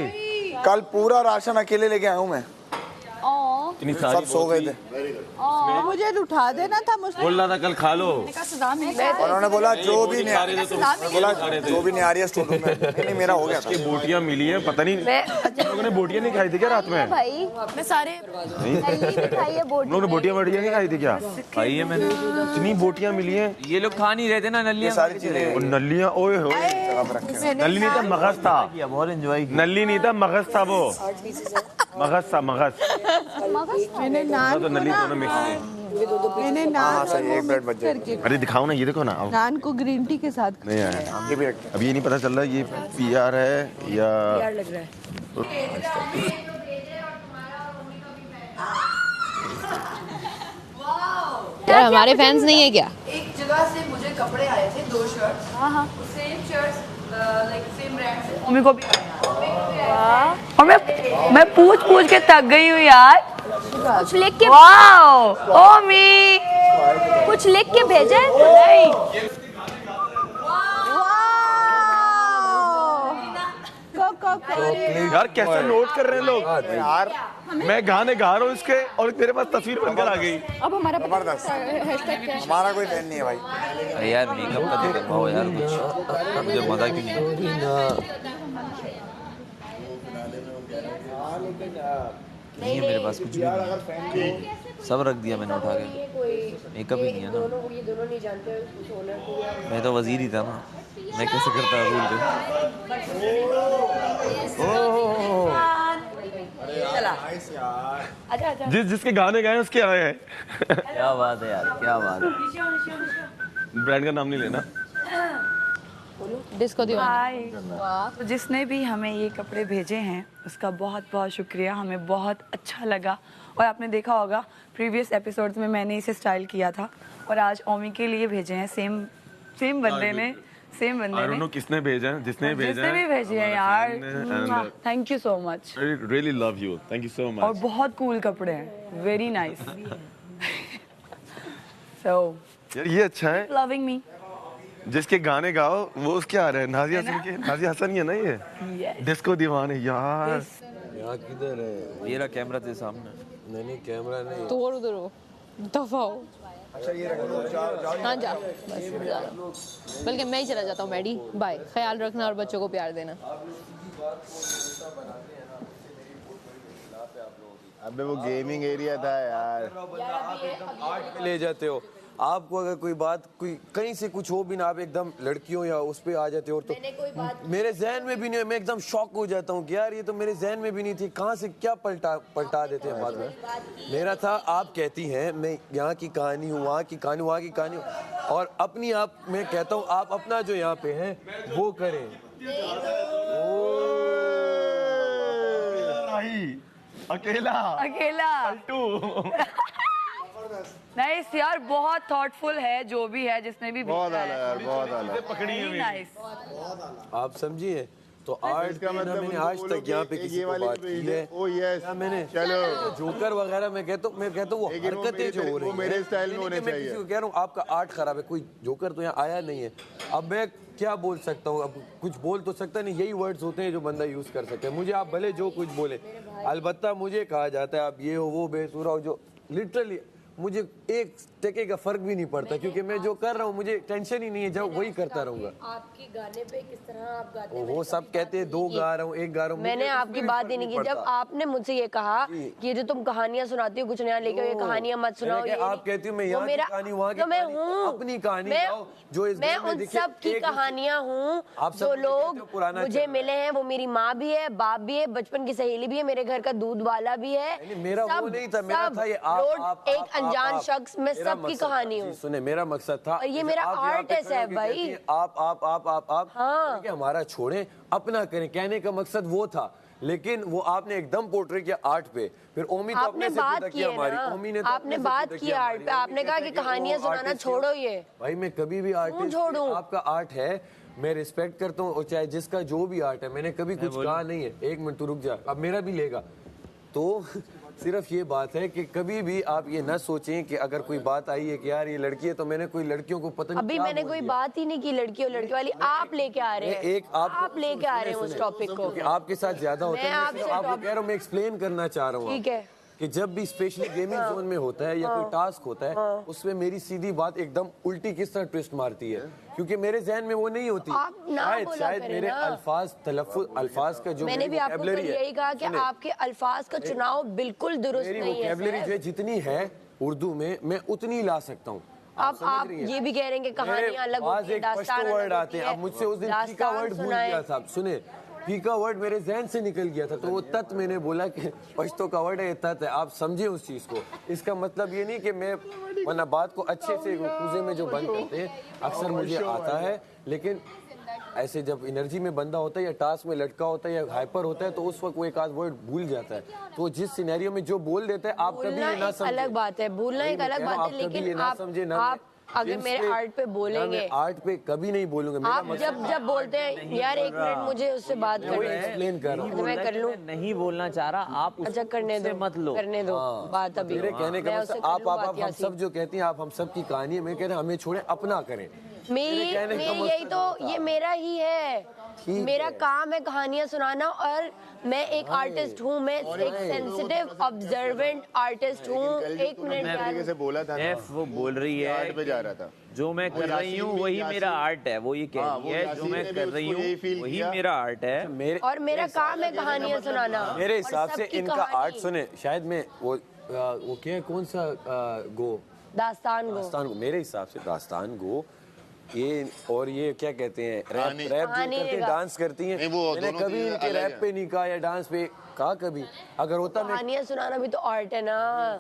कल पूरा राशन अकेले लेके आया हूँ मैं। इतनी सब सारी सो गए थे। मुझे उठा देना था, मुझे बोल रहा था कल खा लो। उन्होंने बोला जो भी नहीं आ रही है स्टोर रूम में। नहीं मेरा हो गया था। बोटियां मिली हैं, पता नहीं लोगों ने बोटियां नहीं खाई थी क्या रात में? भाई मैं सारे खाई है बोट। लोगों ने बोटियां नहीं खाई थी क्या? खाई है मैंने। इतनी बोटियां मिली हैं। ये लोग खा नहीं रहे थे ना नलियां, सारी चीजें। और नलियां, ओए होए, नली नहीं था मगज था। बहुत एंजॉय किया। नली नहीं था मगज था, वो मगज था, मगज। मैंने नान तो नली दोनों मिक्स थी। मैंने नान एक मिनट बच जाए। अरे दिखाओ ना, ये देखो ना। आओ। नान को ग्रीन टी के साथ नहीं आया अब ये नहीं पता चल रहा ये PR है या लग रहा है। यार हमारे फैंस नहीं है क्या? एक जगह से मुझे कपड़े आए थे, 2 शर्ट। हाँ same shirts, like same brand से। मम्मी को भी और मैं पूछ के थक गई हूँ यार। कुछ लिख के वाओ ओमी, कुछ लिख के भेजे। यार कैसे नोट कर रहे हैं लोग यार। मैं गाने गा रहा हूँ इसके और मेरे पास तस्वीर बनकर आ गई। अब हमारा जबरदस्त। हमारा कोई फैन नहीं है भाई। अरे यार मेकअप का तो करवाओ यार कुछ, मुझे मजा क्यों नहीं? नहीं है मेरे पास कुछ भी नहीं, सब रख दिया मैंने उठा के। मेकअप ही नहीं है ना, मैं तो वजीर ही था ना, मैं कैसे करता भूल गया। जिसके गाने गाए उसके आए हैं। क्या बात है यार, क्या बात है। ब्रांड का नाम नहीं लेना। डिस्को तो जिसने भी हमें ये कपड़े भेजे हैं उसका बहुत बहुत शुक्रिया, हमें बहुत अच्छा लगा। और आपने देखा होगा प्रीवियस एपिसोड्स में मैंने इसे स्टाइल किया था और आज ओमी के लिए भेजे हैं सेम बंदे ने किसने भेजा है, जिसने भी भेजे हैं यार, thank you so much. Really love you, thank you so much. और बहुत कूल कपड़े हैं, वेरी नाइस। सो यार ये अच्छा है, लविंग मी। जिसके गाने गाओ वो उसके आ रहे हैं। नाजिया हसन ही है ना ये? डिस्को दीवाने यार। यहाँ किधर है? मेरा कैमरा तेरे सामने। नहीं कैमरा नहीं। तो और उधर हो, दफा हो। अच्छा ये रख लो, हाँ जा, बस बल्कि मैं ही चला जाता हूँ मैडी। बाय, ख्याल रखना और बच्चों को प्यार देना। अबे वो गेमिंग एरिया था यार। आर्ट ले जाते हो आपको, अगर कोई बात कोई कहीं से कुछ हो भी ना, आप एकदम लड़कियों या उस पे आ जाते हो। तो मेरे जहन में भी नहीं, मैं एकदम शॉक हो जाता हूँ कि यार ये तो मेरे जहन में भी नहीं थी, कहाँ से क्या पलटा देते हैं बाद में। मेरा था आप कहती हैं मैं यहाँ की कहानी हूँ, वहाँ की कहानी, वहाँ की कहानी हूँ, और अपनी आप मैं कहता हूँ आप अपना जो यहाँ पे है वो करें। अकेला नाइस यार, बहुत थॉटफुल है जो भी है, जिसने भी बहुत आला यार, बहुत आला। नाइस। आप समझिए तो आर्ट का मतलब मैंने आज तक यहाँ पे किसी को बात की है। ओ यस मैंने चलो जोकर वगैरह मैं कहता हूँ वो हरकतें जो हो रही हैं, मेरे स्टाइल में होने मैं किसी को कह रहा हूँ आपका आर्ट खराब है, कोई जोकर तो यहाँ आया नहीं है। अब मैं क्या बोल सकता हूँ, अब कुछ बोल तो सकता नहीं, यही वर्ड्स होते हैं जो बंदा यूज कर सकता है। मुझे आप भले जो कुछ बोले, अलबत्ता मुझे कहा जाता है आप ये हो वो बेसुरा हो, जो लिटरली मुझे एक टके का फर्क भी नहीं पड़ता, क्योंकि मैं जो कर रहा हूँ मुझे टेंशन ही नहीं है, जब वही करता रहूंगा। आपके गाने पे किस तरह आप गाते हैं? वो सब कहते हैं 2 गा रहा हूँ, 1 गा रहा हूँ। मैंने आपकी बात ही नहीं की। जब आपने मुझसे ये कहा कि ये जो तुम कहानियां सुनाती हो कुछ नया लेके ये कहानियां मत सुनाओ, ये आप कहती हो मैं यहाँ की कहानी वहाँ की, तो मैं हूँ अपनी कहानी लाओ, जो इस मैं घर में उन देखिए, सब की कहानियां हूँ। आप सब जो मुझे कहते हो लोग पुराना मुझे चल मिले हैं वो मेरी माँ भी है, बाप भी है, बचपन की सहेली भी है, मेरे घर का दूध वाला भी है। मेरा वो नहीं था, मेरा था ये आप एक अनजान शख्स, मैं सबकी कहानी हूँ। सुने, मेरा मकसद था, और ये मेरा आर्ट है सैफ भाई। आप हाँ। हमारा छोड़ें, अपना करें, कहने का मकसद वो था। लेकिन वो आपने एकदम पोर्ट्रे किया आर्ट पे, फिर ओमी तो आपने बात की है ना, आपने बात की आर्ट पे, आपने कहा कि कहानियां सुनाना छोड़ो। ये भाई मैं कभी भी आर्टिस्ट, आपका आर्ट है, मैं रिस्पेक्ट करता हूँ, और चाहे जिसका जो भी आर्ट है, मैंने कभी कुछ कहा नहीं है। 1 मिनट तू रुक जा, अब मेरा भी लेगा। तो सिर्फ ये बात है कि कभी भी आप ये ना सोचें कि अगर कोई बात आई है कि यार ये लड़की है, तो मैंने कोई लड़कियों को पता नहीं अभी मैंने कोई बात ही नहीं की लड़की और लड़की वाली, आप लेके आ रहे हैं, आप लेके आ रहे हैं उस टॉपिक को। आपके साथ ज्यादा होता है, आपको कह रहा हूँ, मैं एक्सप्लेन करना चाह रहा हूँ। ठीक है कि जब भी स्पेशली गेमिंग जोन में होता है या कोई टास्क होता है, उसमें मेरी सीधी बात एकदम उल्टी किस तरह ट्विस्ट मारती है, क्योंकि मेरे जहन में वो नहीं होती। शायद मेरे अल्फाज तलफ्फुज, अल्फाज का जो मैंने भी आपको कल यही कहा कि आपके अल्फाज का चुनाव बिल्कुल दुरुस्त नहीं है। मेरी वोकैबुलरी जो जितनी है उर्दू में, मैं उतनी ला सकता हूँ। आप ये भी कह रहे हैं कि कहानियां अलग होती है, दास्तान वर्ड आते हैं। अब मुझसे उस दिन फीका वर्ड भूल गया था, सुने, फीका वर्ड मेरे जहन से निकल गया था, तो वो तत मैंने बोला कि पश्तो का वर्ड है, ये तत है, आप समझे उस चीज को। इसका मतलब ये नहीं कि मैं, वरना बात को अच्छे से कूजे में जो बंद करते हैं अक्सर मुझे आता है, लेकिन ऐसे जब एनर्जी में बंदा होता है या टास्क में लटका होता है या हाइपर होता है, तो उस वक्त वो एक आध वर्ड भूल जाता है। तो जिस सिनेरियो में जो बोल देता है, आप कभी ये ना समझे, अलग बात है, भूलना एक अलग बात है, लेकिन आप अगर मेरे आर्ट पे बोलेंगे, आर्ट पे कभी नहीं बोलूंगा। आप जब बोलते हैं यार 1 मिनट मुझे उससे बात करनी है, एक्सप्लेन कर रहा हूं, मैं कर लूं, नहीं बोलना चाह रहा आप। अच्छा करने दो, मत लो, करने दो बात। अभी मेरे कहने का मतलब आप हम सब जो कहते हैं, आप हम सब की कहानी है, मैं कह रहा हूं हमें छोड़े, अपना करें। यही तो, ये मेरा ही है, मेरा काम है कहानियां सुनाना, और मैं एक आर्टिस्ट हूँ, मैं एक सेंसिटिव ऑब्जर्वेंट आर्टिस्ट हूँ। 1 मिनट से बोला था ना, वो बोल रही है आर्ट पे जा रहा था, जो मैं कर रही हूँ वही मेरा आर्ट है, वो ये कह रही है जो मैं कर रही हूँ वही मेरा आर्ट है, और मेरा काम है कहानियां सुनाना। मेरे हिसाब से इनका आर्ट सुने, शायद मैं वो क्या, कौन सा गो, दास्तान गो, मेरे हिसाब से दास्तान गो, ये और ये क्या कहते हैं, रैप करके डांस करती हैं। मैंने कभी इनके रैप पे नहीं कहा या डांस पे कहा कभी। अगर होता मैं, कहानियां सुनाना भी तो आर्ट है ना।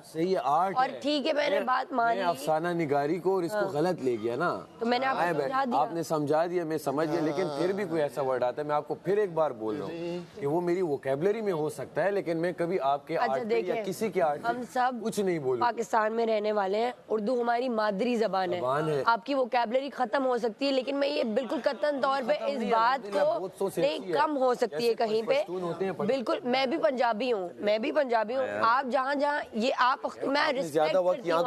सही है, आर्ट और ठीक है, मैंने बात मान ली। अफसाना निगारी को और इसको गलत ले गया ना, तो मैंने आपने समझा दिया, मैं समझ गया, लेकिन फिर भी कोई ऐसा वर्ड आता है, मैं आपको फिर एक बार बोल रहा हूँ कि वो मेरी वोकैबुलरी में हो सकता है, लेकिन मैं कभी आपके आर्ट पे या किसी के आर्ट हम सब कुछ नहीं बोल। पाकिस्तान में रहने वाले हैं, उर्दू हमारी मादरी जबान है। आपकी वोकैबुलरी खत्म हो सकती है, लेकिन मैं ये बिल्कुल कतन तौर पे इस बात को नहीं, कम हो सकती है कहीं पे, बिल्कुल। मैं भी पंजाबी हूँ, आप जहाँ ये आप, मैं रिस्पेक्ट करती हूँ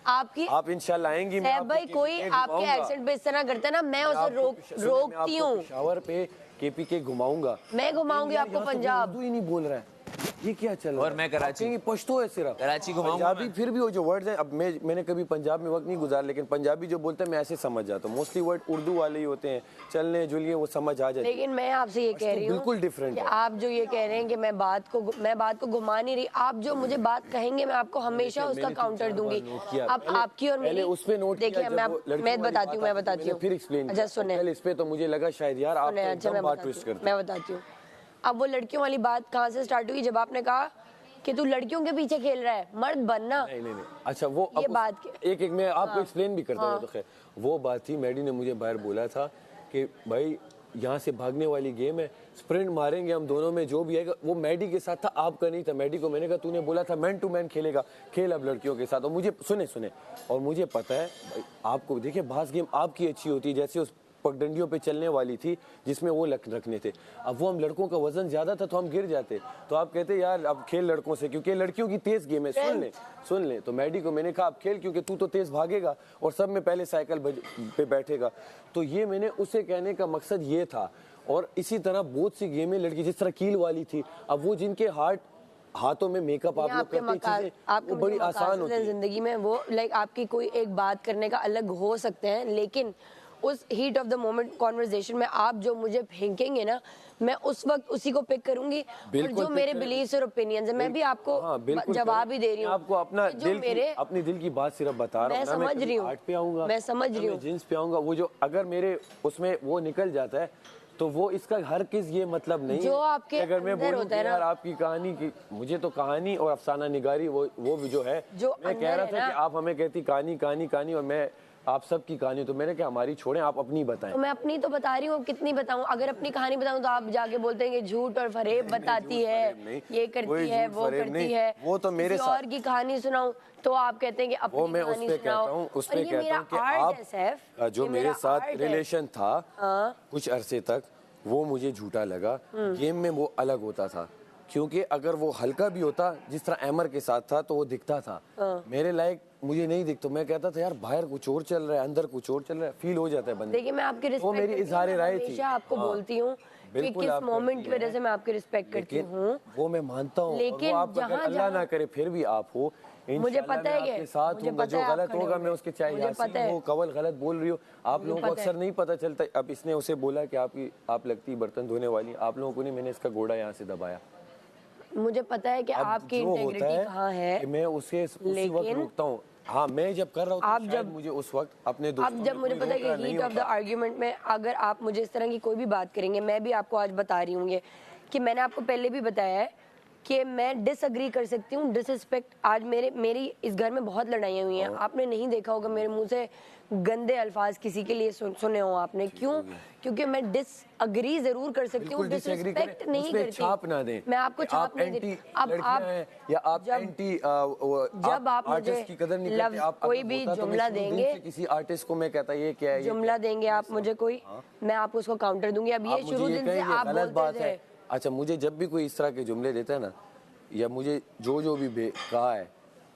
आपकी। आप इंशाल्लाह आएंगी, भाई कोई आपके एक्सेंट पे इस तरह करता है ना, मैं उसे रोकती हूँ। शावर पे केपी के घुमाऊंगा, मैं घुमाऊंगी आपको पंजाब। उर्दू ही नहीं बोल रहा है, ये क्या चल रहा है? और मैं कराची पश्तो है सिर्फ, कराची घुमाऊंगा पंजाबी, फिर भी वो जो वर्ड्स हैं, अब मैंने कभी पंजाब में वक्त नहीं गुजारा, लेकिन पंजाबी जो बोलते हैं मैं ऐसे समझ जाता हूँ। मोस्टली वर्ड उर्दू वाले ही होते हैं, चलने जुलिए वो समझ आ जाए। लेकिन मैं आपसे ये कह रही हूँ बिल्कुल डिफरेंट है। आप जो ये कह रहे हैं कि मैं बात को घुमा नहीं रही, आप जो मुझे बात कहेंगे मैं आपको हमेशा उसका काउंटर दूंगी। अब आपकी और मेरी, देखिए मैं बताती हूँ, फिर एक्सप्लेन। अच्छा सुने, इस पे तो मुझे लगा शायद यार आप बात ट्विस्ट करते। मैं बताती हूँ। अब वो लड़कियों वाली बात कहाँ से स्टार्ट हुई, जब आपने कहा कि तू लड़कियों के पीछे खेल रहा है, मर्द बनना। नहीं, अच्छा वो ये बात एक मैं आपको एक्सप्लेन भी करता हूँ। तो खैर वो बात थी, मैडी ने मुझे बाहर बोला था कि भाई यहाँ से भागने वाली गेम है, स्प्रिंट मारेंगे हम दोनों में, जो भी आएगा वो मैडी के साथ था, आपका नहीं था। मैडी को मैंने कहा तूने बोला था मैन टू मैन खेलेगा, खेल अब लड़कियों के साथ। और मुझे सुने और मुझे पता है आपको, देखिए बास गेम आपकी अच्छी होती है, जैसे उस पगडंडियों पे चलने वाली थी जिसमें वो रखने थे। अब वो हम लड़कों का वजन ज्यादा था तो हम गिर जाते, तो आप कहते यार अब खेल लड़कों से, क्योंकि लड़कियों की तेज गेम है। सुन ले। तो मैडी को मैंने कहा अब खेल, क्योंकि तू तो तेज भागेगा और सब में पहले साइकिल पे बैठेगा। तो ये मैंने उसे कहने का मकसद ये था। और इसी तरह बहुत सी गेमें लड़की, जिस तरह कील वाली थी, अब वो जिनके हार्ट हाथों में मेकअप आप लोग करते हैं, चीजें वो बड़ी आसान होती है जिंदगी में, वो लाइक आपकी कोई एक बात करने का अलग हो सकते हैं, लेकिन उस heat of the moment conversation में आप जो मुझे फेंकेंगे ना, मैं उस वक्त उसी को पिक करूंगी। और जो मेरे बिलीव्स और ओपिनियंस है, मैं भी आपको जवाब ही दे रही हूँ। आपको अपना अपनी दिल की बात सिर्फ बता रहा हूँ। मैं समझ रही हूँ, आर्ट पे आऊंगा, मैं समझ रही हूँ, जींस पे आऊंगा, वो जो अगर मेरे उसमें वो निकल जाता है तो वो इसका हर किस ये मतलब नहीं जो आपके अगर मैं अंदर बोलूं होता है यार ना, आपकी कहानी की, मुझे तो कहानी और अफसाना निगारी वो भी जो है, जो मैं कह रहा था कि आप हमें कहती कहानी कहानी कहानी और मैं आप सब की कहानी, तो मैंने क्या हमारी छोड़ें, आप अपनी बताएं। तो मैं अपनी तो बता रही हूँ, कितनी बताऊँ? अगर अपनी कहानी बताऊँ तो आप जाके बोलते हैं कि झूठ और फरेब बताती है, ये करती है, वो करती है। वो तो मेरे साथ और की कहानी सुनाऊं तो आप कहते हैं कि अपनी कहानी सुनाओ। उस पे कहता हूँ कि आप जो मेरे साथ रिलेशन था कुछ अरसे तक, वो मुझे झूठा लगा। गेम में वो अलग होता था, क्योंकि अगर वो हल्का भी होता जिस तरह एमर के साथ था तो वो दिखता था, मेरे लायक मुझे नहीं दिखता। मैं कहता था यार बाहर कुछ और चल रहा है, अंदर कुछ और चल रहा है, फील हो जाता है बंदे। देखिए मैं आपकी रिस्पेक्ट, वो मेरी इजहार राय थी, आपको बोलती हूँ कि किस मोमेंट की वजह से मैं आपकी रिस्पेक्ट करती हूँ, वो मैं मानता हूँ। लेकिन अगर अल्लाह ना करे फिर भी आप हो, मुझे पता है आपके साथ हूँगा, जो गलत होगा मैं उसके, चाहे यासीन हो कवल गलत बोल रही हो, आप लोगों को अक्सर नहीं पता चलता। अब इसने उसे बोला कि आप लगती बर्तन धोने वाली, आप लोगों को नहीं, मैंने इसका घोड़ा यहाँ से दबाया। मुझे पता है कि आपकी इंटेग्रिटी कहाँ है, कि मैं उसे उसी वक्त रोकता हूँ। हाँ मैं जब कर रहा हूँ आप जब मुझे उस वक्त अपने दोस्तों अब जब मुझे पता है कि हीट ऑफ द आर्ग्यूमेंट में अगर आप मुझे इस तरह की कोई भी बात करेंगे, मैं भी आपको आज बता रही हूँ कि मैंने आपको पहले भी बताया है कि मैं डिसएग्री कर सकती हूँ। डिसरिस्पेक्ट आज मेरी इस घर में बहुत लड़ाइयाँ हुई हैं, आपने नहीं देखा होगा मेरे मुंह से गंदे अल्फाज किसी के लिए सुने हो आपने, क्यों? क्योंकि मैं डिसएग्री जरूर कर सकती हूँ, डिसरिस्पेक्ट नहीं करती। छाप ना दें, मैं आपको छाप नहीं देती। अब आप या आप एंटी जब आप मुझे की कदर नहीं करते, आप कोई भी जुमला देंगे, किसी आर्टिस्ट को मैं कहता ये क्या है, जुमला देंगे आप मुझे कोई, मैं आपको उसको काउंटर दूंगी। अब ये शुरू दिन से आप बोलते थे। अच्छा मुझे जब भी कोई इस तरह के जुमले देता है ना, या मुझे जो भी कहा है,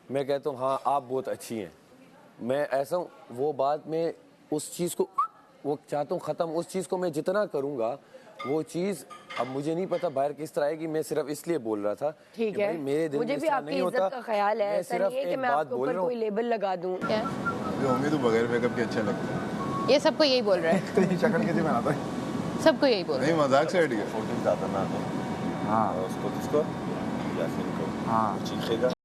मैं कहता हूँ हाँ आप बहुत अच्छी हैं, मैं ऐसा हूँ। वो बात में उस चीज़ को वो चाहता हूँ ख़त्म, उस चीज़ को मैं जितना करूँगा वो चीज़, अब मुझे नहीं पता बाहर किस तरह है कि मैं सिर्फ इसलिए बोल रहा था। ठीक है, मेरे दिल मुझे भी आपकी इज्जत का ख्याल है, ऐसा नहीं है कि मैं आपके ऊपर कोई लेबल लगा दूँ। मम्मी तो बगैर मेकअप के अच्छा लगता है। ये सबको यही बोल रहा है। तो ये शक्ल कैसे बनाता है? सबको यही बोल रहा है। नहीं मजाक से हट गया। फोटो जाता ना तो हाँ उसको यासीन को हाँ चीखेगा।